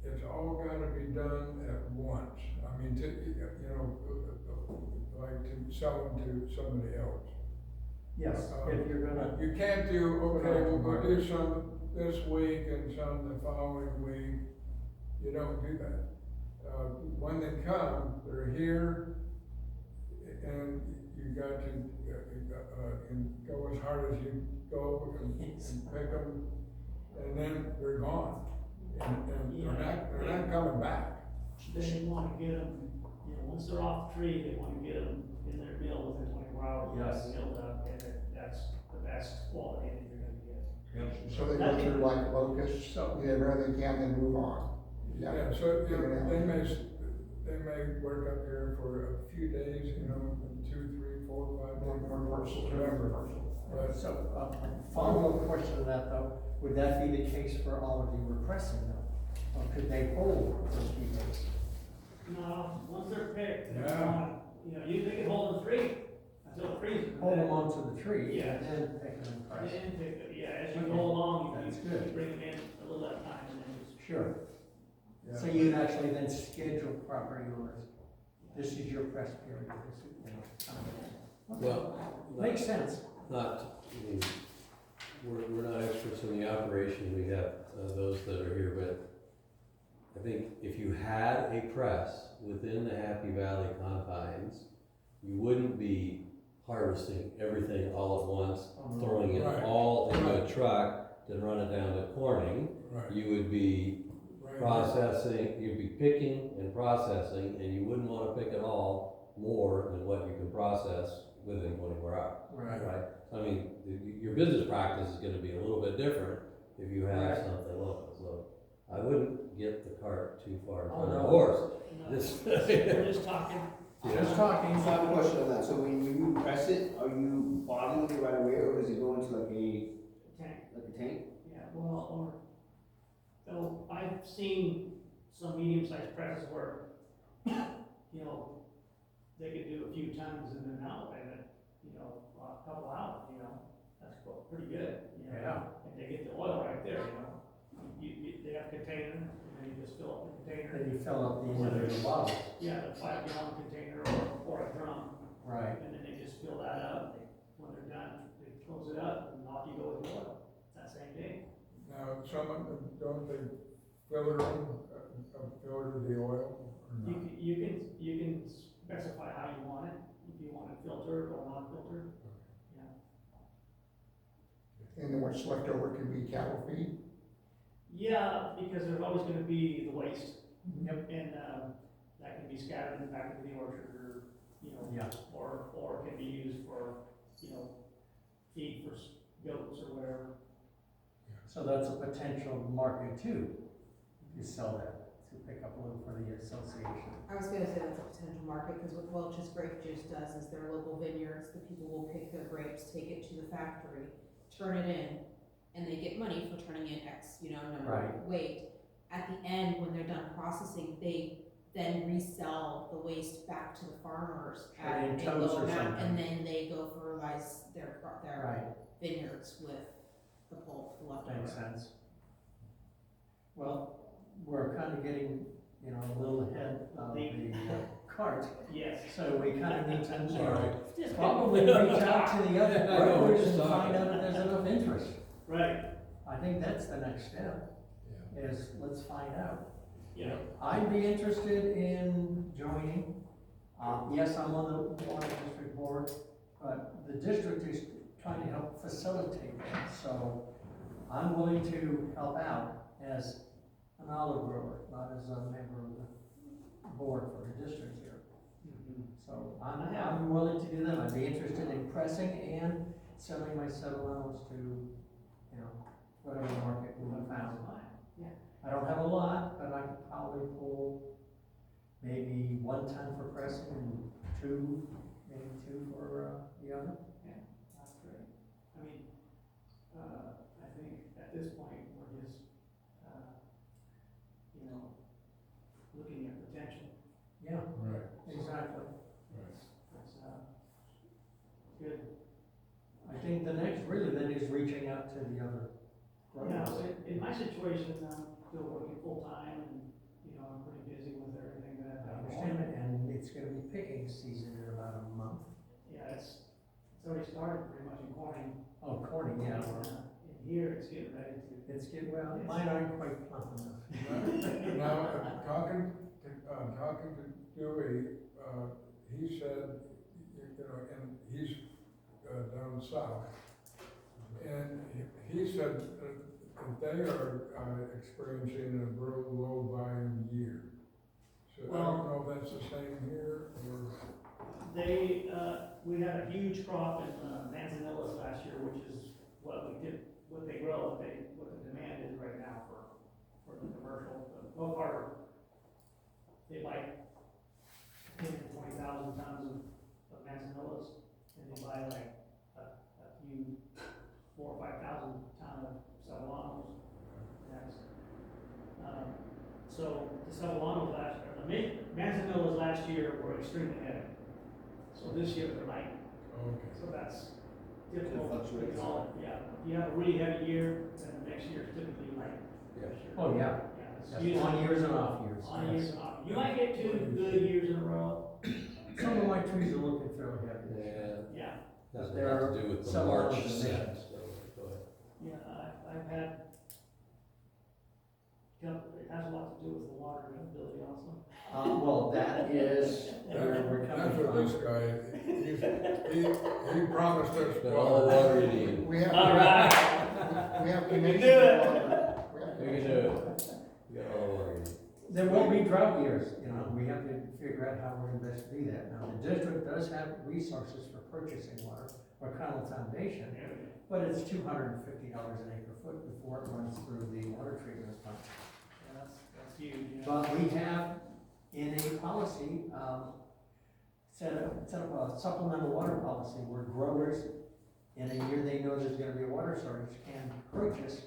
it's all gotta be done at once. I mean, you know, like to sell them to somebody else. Yes, if you're gonna, You can't do, okay, we'll do some this week and some the following week. You don't do that. When they come, they're here, and you got to, and go as hard as you go and pick them, and then they're gone. And they're not coming back. they wanna get them, you know, once they're off the tree, they wanna get them in their mill within 24 hours. Yes. Milled up, and that's the best quality that you're gonna get. So they go through like locusts, So- whatever they can, then move on. Yeah, so, you know, they may work up here for a few days, you know, 2, 3, 4, 5 days, whatever. But, So, follow-up question to that though, would that be the case for all of you requesting though? Or could they hold those few days? No, once they're picked, they're Yeah. gone. You know, they can hold the 3 until it freezes. and Hold then- them onto the tree Yeah. and then pick them and press? And yeah, as you go along, That's you good. bring them in a little at a time and then just. Sure. yeah. So you'd actually then schedule property owners, this is your press period, this is, you know. Okay. Well, Makes sense. not, I mean, we're not experts in the operation, we have those that are here, but I think if you had a press within the Happy Valley confines, you wouldn't be harvesting everything all at once, throwing it Right. all into a truck, then run it down to Corning. Right, You would be right. processing, you'd be picking and processing, and you wouldn't wanna pick it all more than what you can process within 24 hours. Right. Right, I mean, your business practice is gonna be a little bit different if you have Right. something local, so I wouldn't get the cart too far in Oh, front of the no. horse. No, This- We're just talking. Just talking. So I have a question on that, so when you press it, are you bottling it right away, or does it go into like Tank. a tank? Yeah, well, or, though, I've seen some medium-sized presses where, you know, they could do a few tons and then out, and then, you know, a couple out, you know, that's pretty good, you know? Yeah. And they get the oil right there, you know? They have a container, and then you just fill up the container. Then you fill up the individual bottles. Yeah, the 5-gallon container or a drum, Right. and then they just fill that up. When they're done, they close it up, and off you go with the oil, that same day. Now, don't they filter the oil or not? You can specify how you want it, if you want it filtered or non-filtered. And then what's left over can be cattle feed. Yeah, because there's always gonna be the waste, Yep. and, that can be scattered in the back of the orchard, or, you know, Yeah. or can be used for, you know, feed for goats or whatever. So that's a potential market too, if you sell that, to pick up a little for the association. I was gonna say that's a potential market, because what Welch's Grape Juice does is their local vineyards, the people will pick their grapes, take it to the factory, turn it in, and they get money for turning in X, you know, number Right. of weight. At the end, when they're done processing, they then resell the waste back to the farmers Sure, at in a totes low or amount, something. and then they go fertilize their Right, vineyards with the pulp, the leftover. makes sense. Well, we're kind of getting, you know, a little ahead of the cart, Yes. so we kind of need to, you Sorry. know, Just probably reach out to the other I know, we're growers just and talking. find out if there's enough interest. Right, I think that's the next step, is let's find out. yeah. I'd be interested in joining. Yes, I'm on the water district board, but the district is trying to help facilitate that. So I'm willing to help out as an olive grower, not as a member of the board for the district here. So I'm willing to do that. I'd be interested in pressing and selling my settlements to, you know, whatever market we found. Yeah. I don't have a lot, but I could probably pull maybe 1 ton for pressing and maybe two for, the other. That's great. I mean, I think at this point, we're just, you know, looking at potential. Yeah, Right, exactly. right. That's, good. I think the next really then is reaching out to the other Yeah, growers. in my situation, I'm still working full-time, and, you know, I'm pretty busy with everything that I've I got understand going. it, and it's gonna be picking season in about a month. Yeah, it's already started pretty much in Corning. Oh, corning, yeah. In here, it's getting ready to. It's good, well, mine aren't quite plump enough. Now, talking to Dewey, he said, you know, and he's down south, and he said that they are experiencing a real low volume year. So I don't know if that's the same here, or, They, we had a huge crop in manzanillas last year, which is what they grow, what the demand is right now for commercial, Oak Harbor, they buy 10 to 20,000 tons of manzanillas, and they buy like a few, 4 or 5,000 ton of cebullanos. That's, so the cebullanos manzanillas last year were extremely heavy. So this year they're light. Okay. So that's It typical. fluctuates. Yeah, if you have a really heavy year, then the next year is typically light. Yeah. Oh, yeah, Yeah, it's that's usually on years and off years. on years and off. You might get 2 good years in a row. Some of my trees are looking fairly heavy this year. Yeah, Yeah, that's There what are to do with the some March other set, dimensions. so, go ahead. yeah, I've had, it has a lot to do with the water availability also. Well, that is where we're That's coming what this from. guy, he promised us. Got all the water you need. We have. All right. We have to We measure can do it. the water. We have to We can measure do the it. water. You got all the water you need. There will be drought years, you know, we have to figure out how we're gonna best do that. Now, the district does have resources for purchasing water, or Connell Foundation, but it's $250 an acre foot before it runs through the water treatment plant. Yeah, that's huge, yeah. But we have, in a policy, set up a supplemental water policy where growers, in a year they know there's gonna be a water shortage, can purchase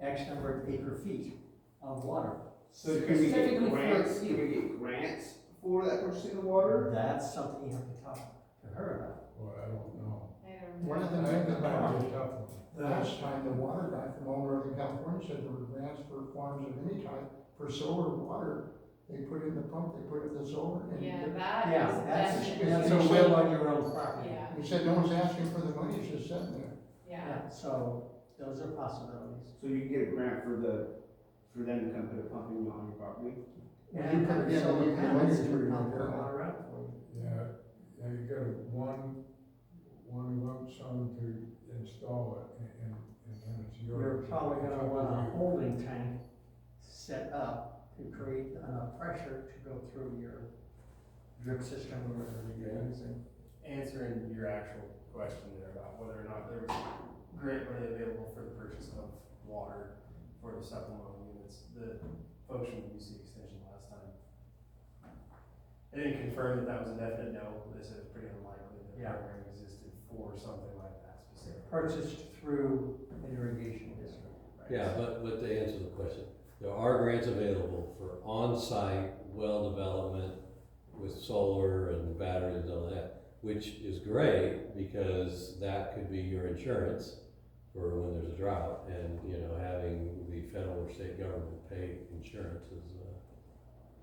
X number of acre feet of water. So can we get Specifically grants, for- can we get grants for that purchasing of water? That's something you have to talk to her about. Well, I don't know. One of the I think things that might about be a tough one. last time, the water guy from all Northern California said there were grants for farms of any type for solar water. They put in the pump, they put in the solar, and Yeah, that Yeah, is that's definitely, a will on your own property. yeah, he said no one's asking for the money, it's just sitting there. yeah. So, those are possibilities. So you can get a grant for them to come put a pump in on your property? And you put it in, solar you can panels measure to your pump water. the water out for you. Yeah, you got one lump sum to install it, and then it's yours. You're probably It's gonna up to want a you. holding tank set up to create enough pressure to go through your drip system or whatever you're using. Answering your actual question there about whether or not there was grant money available for the purchase of water for the supplemental units, the folks from UC Extension last time. They didn't confirm that that was a definite no, they said it's pretty unlikely that the Yeah. program existed for something like that specifically. Purchased through an irrigation district. Right? Yeah, but to answer the question, there are grants available for on-site well development with solar and batteries and all that, which is great because that could be your insurance for when there's a drought, and, you know, having the federal or state government pay insurance is,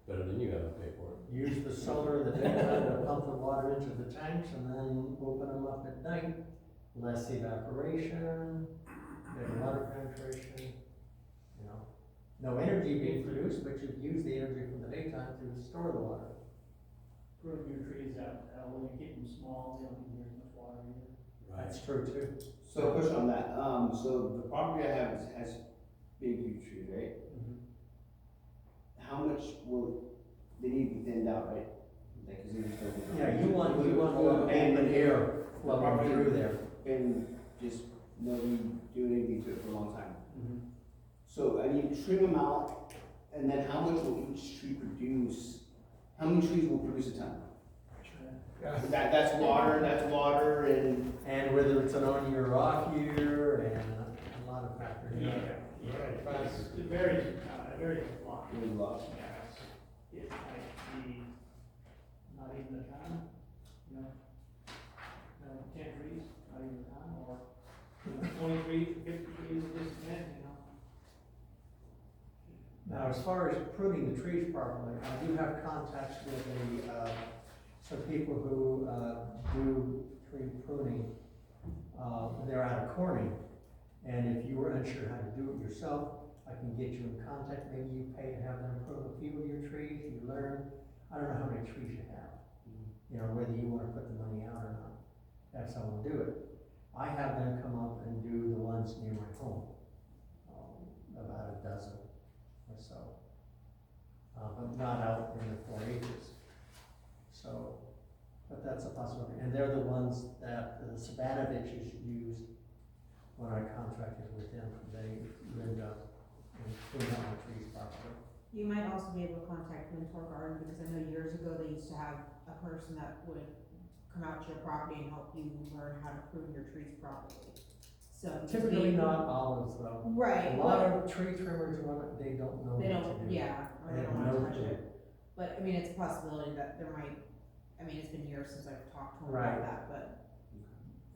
better than you having to pay for it. Use the solar in the daytime to pump the water into the tanks and then open them up at night. Less evaporation, better water penetration, you know. No energy being produced, but you use the energy from the daytime to store the water. Prune your trees out, when you keep them small, they don't need as much water either. That's true too. So a question on that, so the property I have has big huge trees, right? How much will, they need to be thinned out, right? Like, 'cause they're just open. Yeah, you want open air flowing through there. And just nobody doing anything to it for a long time. So I need to trim them out, and then how much will each tree produce? How many trees will produce a ton? That's water and. And whether it's an on year or off year and a lot of factors. It varies a lot. Really lots. Yeah, it might be not even a ton, you know, 10 trees, not even a ton, or, 20 trees, 50 trees, it just depends, you know. Now, as far as pruning the trees properly, I do have contacts with some people who do tree pruning. They're out of Corning, and if you were unsure how to do it yourself, I can get you in contact. Maybe you pay to have them prune a few of your trees. You learn. I don't know how many trees you have. You know, whether you want to put the money out or not. Have someone do it. I have them come up and do the ones near my home, about a dozen or so, but not out in the 4 acres. So, but that's a possibility. And they're the ones that the Savanoviches used when I contracted with them. They lived up and clean up the trees properly. You might also be able to contact Mentor Garden, because I know years ago they used to have a person that would come out to your property and help you learn how to prune your trees properly. So. Typically not olives though. Right, A lot but of tree trimmers, they don't know they what to don't, do. yeah, or They they have don't wanna no touch clue. it. But, I mean, it's a possibility that there might, I mean, it's been years since I've talked to him Right. about that, but.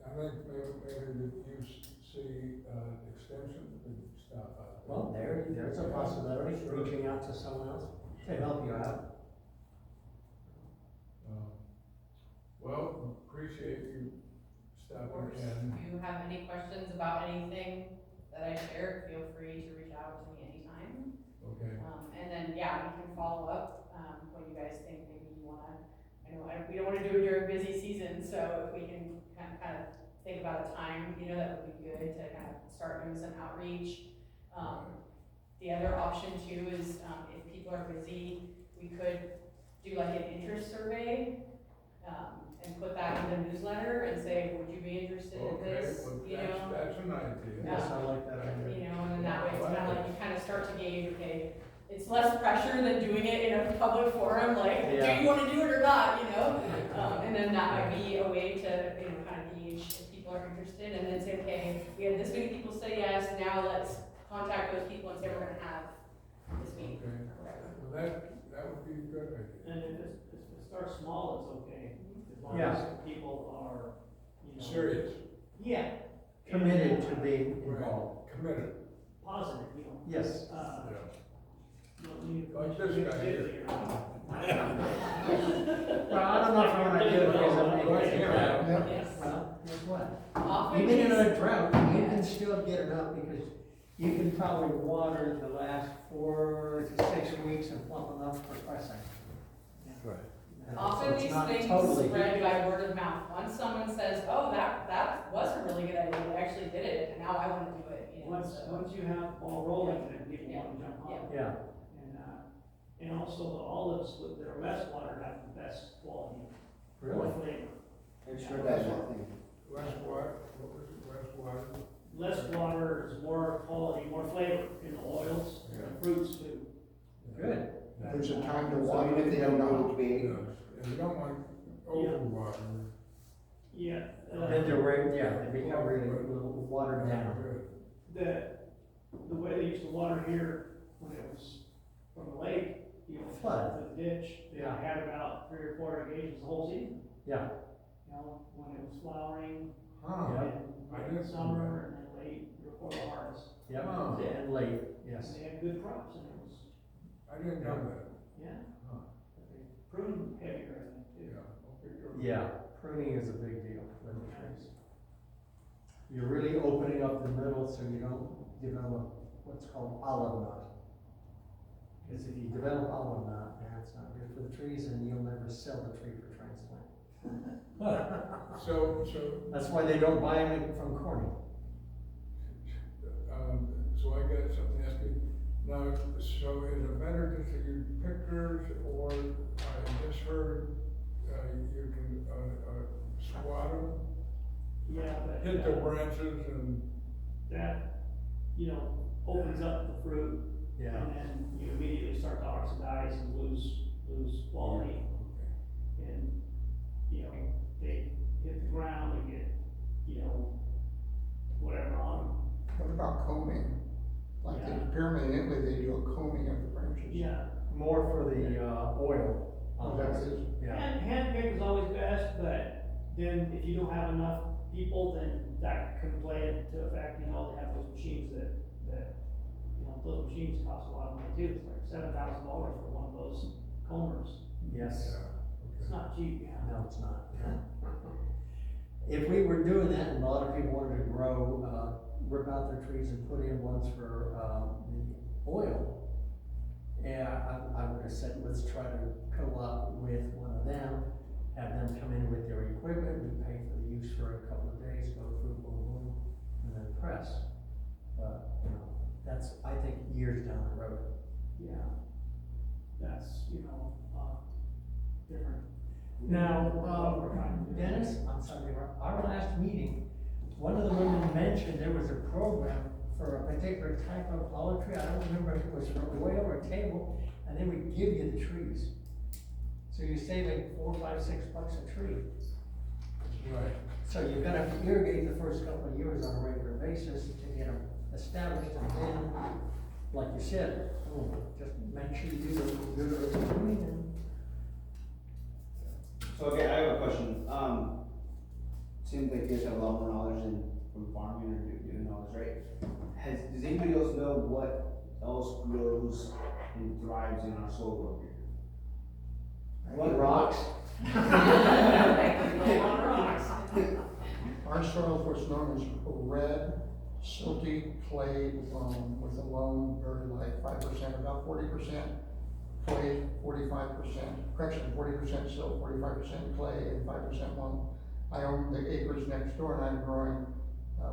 I think maybe that you see, extension could stop out there. Well, there's a possibility, Sure. reaching out to someone else to help you out. Well, appreciate you Of course, stopping in. if you have any questions about anything that I shared, feel free to reach out to me anytime. Okay. And then, yeah, we can follow up, when you guys think maybe you wanna, we don't wanna do it during busy season, so if we can kind of think about a time, that would be good to kind of start doing some outreach. The other option too is, if people are busy, we could do like an interest survey, and put that in the newsletter and say, would you be interested in Okay, this, well, that's an idea. Yes, I like that idea. and then that way it's kind of like, you kind of start to gauge, okay, it's less pressure than doing it in a public forum, like, do Yeah. you wanna do it or not, And then that might be a way to, kind of gauge if people are interested, and then say, okay, we had this many people say yes, now let's contact those people and say we're gonna have this meeting. Okay. or whatever. Well, that would be a good idea. And if it starts small, it's okay, as long Yeah. as people are, Serious. Yeah. Committed to And, being Right. involved. Committed. positive, Yes. Yeah. You don't need Like this guy here. Well, I don't know if I wanna do it because I'm Right, making it yeah. drought. Yes. Well, guess what? Often Even in it's- a drought, you can still get enough because you can probably water the last 4 to 6 weeks and plump enough for pressing. Right. And Often it's these not things totally- spread by word of mouth. Once someone says, oh, that was a really good idea, we actually did it, and now I wanna do it, so. Once you have ball rolling, then people wanna jump on. Yeah, And also the olives with their west water have the best quality, more really. flavor. I'm sure that thing. Less water, what was it, less water? Less water is more quality, more flavor in the oils and fruits too. Good. There's a time to So water even if it they and don't not. know which way, Yes, and you don't want overwater. Yeah. Then they're right, yeah, they become really watered down. Good. The way they used to water here, when it was from the lake, Flood. to the ditch, they Yeah. had about 3 or 4 irrigations the whole season. Yeah. When it was flowering, Huh, Yeah. and I late didn't see summer, and then late before the harvest. Yep, Oh. and late, And yes. they had good crops, and it was, I didn't know that. yeah, Huh, but they pruned heavier, I think, too. yeah, okay, good. Yeah, pruning is a big deal for the trees. You're really opening up the middle so you don't develop what's called olive knot. Because if you develop olive knot, that's not good for the trees and you'll never sell the tree for transplant. So, That's why they don't buy them from Corning. so I got something to ask you. Now, so is it better just to use pictures, or I just heard, you can, squat them, Yeah, but. hit the branches and, That, opens up the fruit, and then you immediately start to oxidize and lose quality. And, they hit the ground, they get, whatever on them. What about combing? Like Yeah. apparently in Italy, they do a combing of the branches. Yeah, More for the, oil. Oh, that is, Yeah, hand pick is always best, but then if you don't have enough people, then that can play into effect, they have those machines that, those machines cost a lot of money too, it's like $7,000 for one of those combers. yes. It's not cheap, No, it's not. If we were doing that and a lot of people wanted to grow, rip out their trees and put in ones for, the oil, yeah, I would have said, let's try to co-op with one of them, have them come in with their equipment, we pay for the use for a couple of days, go through, boom, boom, and then press. But, that's, I think, years down the road. Yeah. That's, different. Now, What we're trying to do. Dennis, I'm sorry, our last meeting, one of the women mentioned there was a program for a particular type of olive tree, I don't remember if it was for oil or table, and they would give you the trees. So you're saving $4, $5, $6 a tree. Right. So you're gonna have to irrigate the first couple of years on a regular basis to get them established, and then, like you said, just make sure you do the good early and. So, okay, I have a question, seems like you guys have a lot more knowledge from farming or doing knowledge, right? Does anybody else know what else grows and thrives in our soil over here? What rocks? Our soil is what's known as red, silty clay loam, with a loam very light, 5%, about 40% clay, 45%, correction, 40% silt, 45% clay, and 5% loam. I own the acres next door, and I'm growing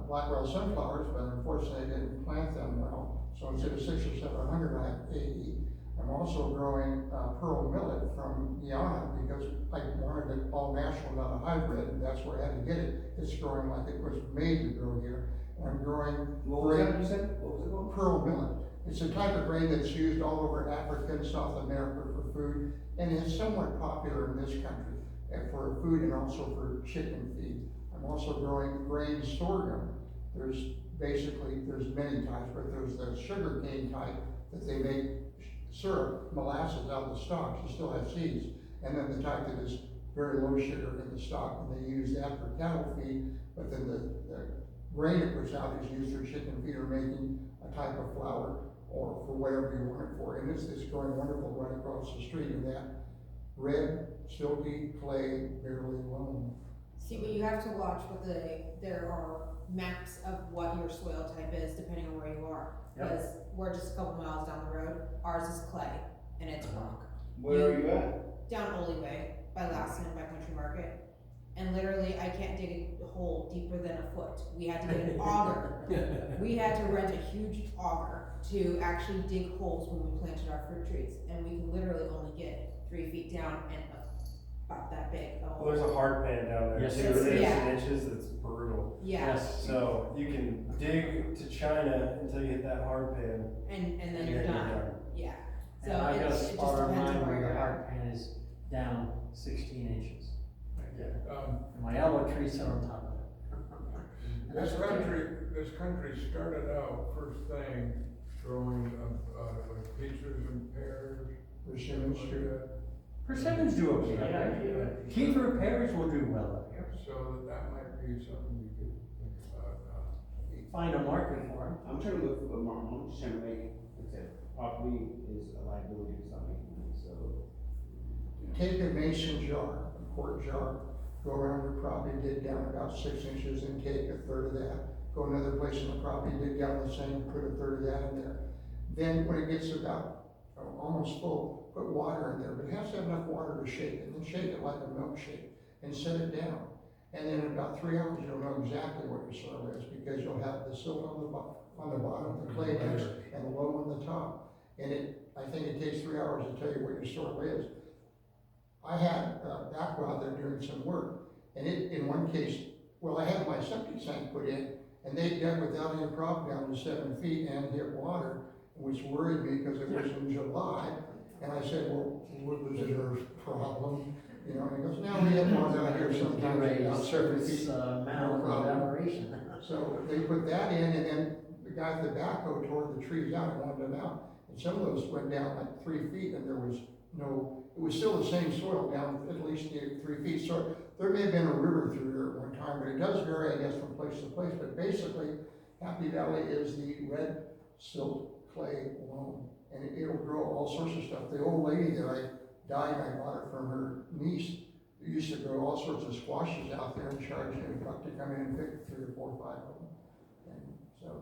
Blackwell sunflowers, but unfortunately I didn't plant them well. So instead of 600 or 700, I have 80. I'm also growing pearl millet from Guyana because I wanted it all natural, not a hybrid, and that's where I had to get it. It's growing like it was made to grow here. And I'm growing What was that you said? What was it called? pearl millet. It's a type of grain that's used all over Africa and South America for food, and it's somewhat popular in this country for food and also for chicken feed. I'm also growing grain sorghum. There's many types, but there's the sugar cane type that they make syrup, molasses out of the stalks. You still have seeds. And then the type that is very low sugar in the stock, and they use that for cattle feed, but then the grain it puts out is used for chicken feed or making a type of flour or for whatever you want it for. And it's growing wonderful right across the street of that red, silky, clay, barely loam. See, but you have to watch there are maps of what your soil type is depending on where you are. Yep. Because we're just a couple miles down the road, ours is clay, and it's rock. Where are you at? Down Ole Way, by Lassen, by Country Market. And literally, I can't dig a hole deeper than a foot. We had to get an auger. We had to rent a huge auger to actually dig holes when we planted our fruit trees. And we can literally only get 3 feet down and about that big. A hole. Well, there's a hard pan down there Yes, too, there is. Yeah. inches, that's brutal. Yeah, Yes. So you can dig to China until you hit that hard pan. and then and you're then done. Yeah. So And I got a it just spot on depends mine on where where you're the at. hard pan is down 16 inches. Yeah. And my elbow trees are on top of it. And This that's okay. country started out first thing growing, like peaches and pears. Persimmons like too. that. Persimmons do okay. Yeah, yeah. Kefir pears will do well up here. So that might be something you could think about, Find a market for them. I'm trying to look for a market, I'm just trying to make, like I said, property is a liability to stop making money, so. Take a mason jar, a quart jar, go around your property, dig down about 6 inches and take a third of that. Go another place in the property, dig down the same, put a third of that in there. Then when it gets about almost full, put water in there, but it has to have enough water to shake it, and then shake it like a milkshake and set it down. And then in about 3 hours, you'll know exactly what your soil is, because you'll have the silt on the bottom, the clay next, and the loam on the top. And I think it takes 3 hours to tell you what your soil is. I had Aqua out there doing some work, and in one case, I had my septic tank put in, and they dug without any problem down to 7 feet and hit water, which worried me because it was in July. And I said, well, what was it her problem? You know, and he goes, no, we had water out here sometimes about 7 feet. Mound of problem. evaporation. So they put that in, and then the guy with the backhoe tore the trees out and wanted them out. And some of those went down like 3 feet, and there was it was still the same soil down at least 3 feet. So there may have been a river through here at one time, but it does vary, I guess, from place to place. But basically, Happy Valley is the red silt clay loam, and it'll grow all sorts of stuff. The old lady that I died, I bought it from her niece, who used to grow all sorts of squashes out there and charge $1 to come in and pick 3 or 4 or 5 of them.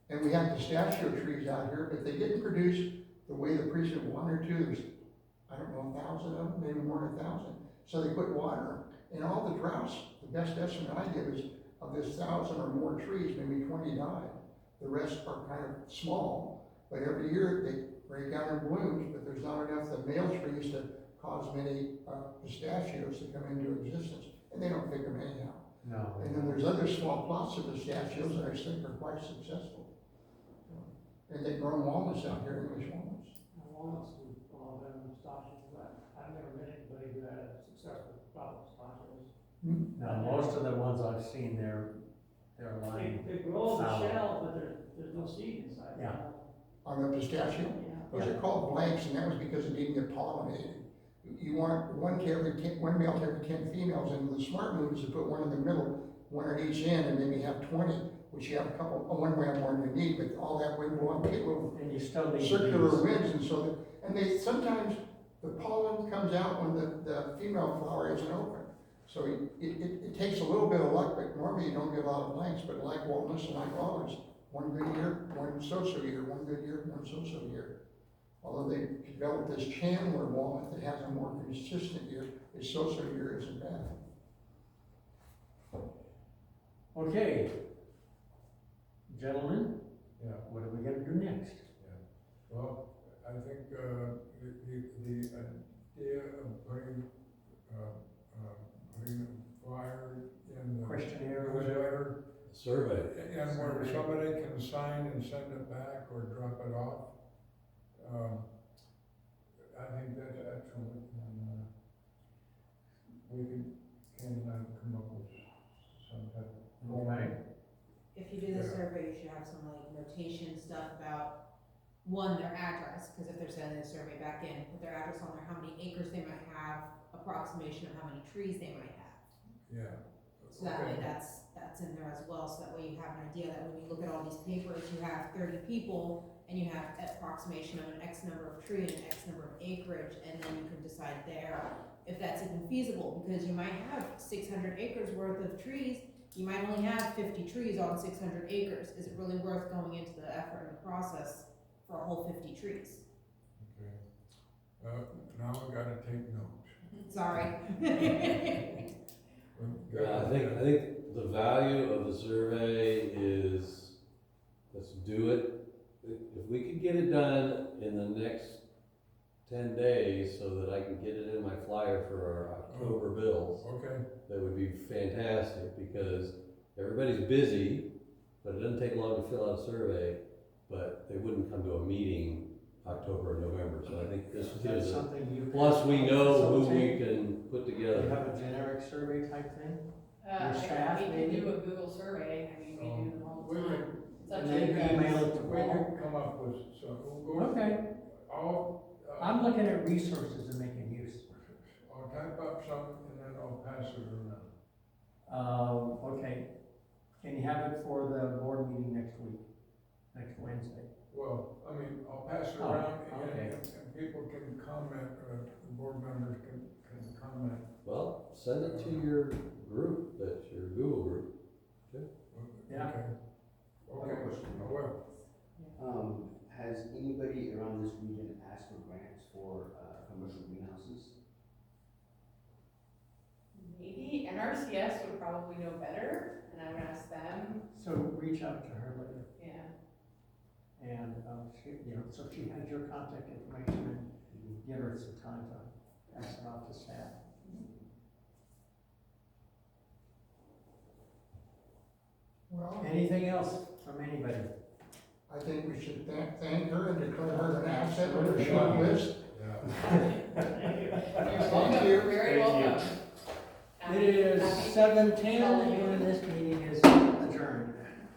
And we have pistachio trees out here, but they didn't produce the way the precinct wanted to. There's, I don't know, 1,000 of them, maybe more than 1,000. So they put water in all the droughts. The best estimate I give is of this 1,000 or more trees, maybe 20 died. The rest are kind of small, but every year they break out in blooms, but there's not enough of the male trees to cause many pistachios to come into existence, and they don't pick them anyhow. No. And then there's other small plots of pistachios that I think are quite successful. And they grow walnuts out here, English walnuts. Walnuts and all of them, pistachios, but I've never met anybody who had a successful crop of pistachios. Now, most of the ones I've seen, they're lined. They grow the fallow. shell, but there's no seed inside. Yeah. On the pistachio, Yeah. those are called blanks, and that was because it didn't get pollinated. You want one male to every 10 females, and the smart move is to put one in the middle, one at each end, and then you have 20, which you have a couple, one way more than you need, but all that wind will get little And you still need. circular bees. winds, and so and they, sometimes the pollen comes out when the female flower isn't open. So it takes a little bit of luck, but normally you don't get a lot of blanks, but like walnuts and like olives, one good year, one so-so year, one good year, one so-so year. Although they developed this Chandler walnut that has a more consistent year, its so-so year isn't bad. Okay. Gentlemen, Yeah. what are we gonna do next? Well, I think, the idea of putting a flyer in the Questionnaire or whatever? newsletter, Survey. and where somebody can sign and send it back or drop it off. I think that's excellent, and, we can come up with some type of. Okay. If you do the Yeah. survey, you should have some like notation stuff about, one, their address, because if they're sending the survey back in, put their address on there, how many acres they might have, approximation of how many trees they might have. Yeah. So that way, Okay. that's in there as well, so that way you have an idea that when you look at all these papers, you have 30 people, and you have an approximation of an X number of tree and an X number of acreage, and then you can decide there if that's even feasible, because you might have 600 acres worth of trees, you might only have 50 trees on 600 acres. Is it really worth going into the effort and the process for a whole 50 trees? Okay. Now we gotta take notes. Sorry. Yeah, I think the value of the survey is, let's do it. If we could get it done in the next 10 days so that I can get it in my flyer for our October bills, Okay, that would be fantastic, because everybody's busy, but it doesn't take long to fill out a survey, but they wouldn't come to a meeting October or November, so I think this Is that gives it. something you? Plus, we know who we facilitate? can put Do you together. have a generic survey type thing? Your staff, We can maybe? do a Google survey, I mean, we do them all the we time. can, It's up And to then you guys. email it to we Paul? can come up with some, Okay, I'm looking at resources and making use. I'll type up some and then I'll pass it around. Okay, can you have it for the board meeting next week, next Wednesday? Well, I mean, I'll pass it Oh, around okay. and people can comment, the board members can comment. Well, send it to your group, that's your Google group. Yeah. Okay. Okay, I will. Has anybody around this region asked for grants for, commercial greenhouses? Maybe NRCS would probably know better, and I would ask them, So reach out to her later, yeah. and, she, so she has your contact information, and give her some time to pass it off to staff. Well, Anything else from anybody? I think we should thank her and declare her an asset on the short list. Yeah. Thank you. You're Thank welcome, you. very Thank you. welcome. It is Happy- 7:10, and this meeting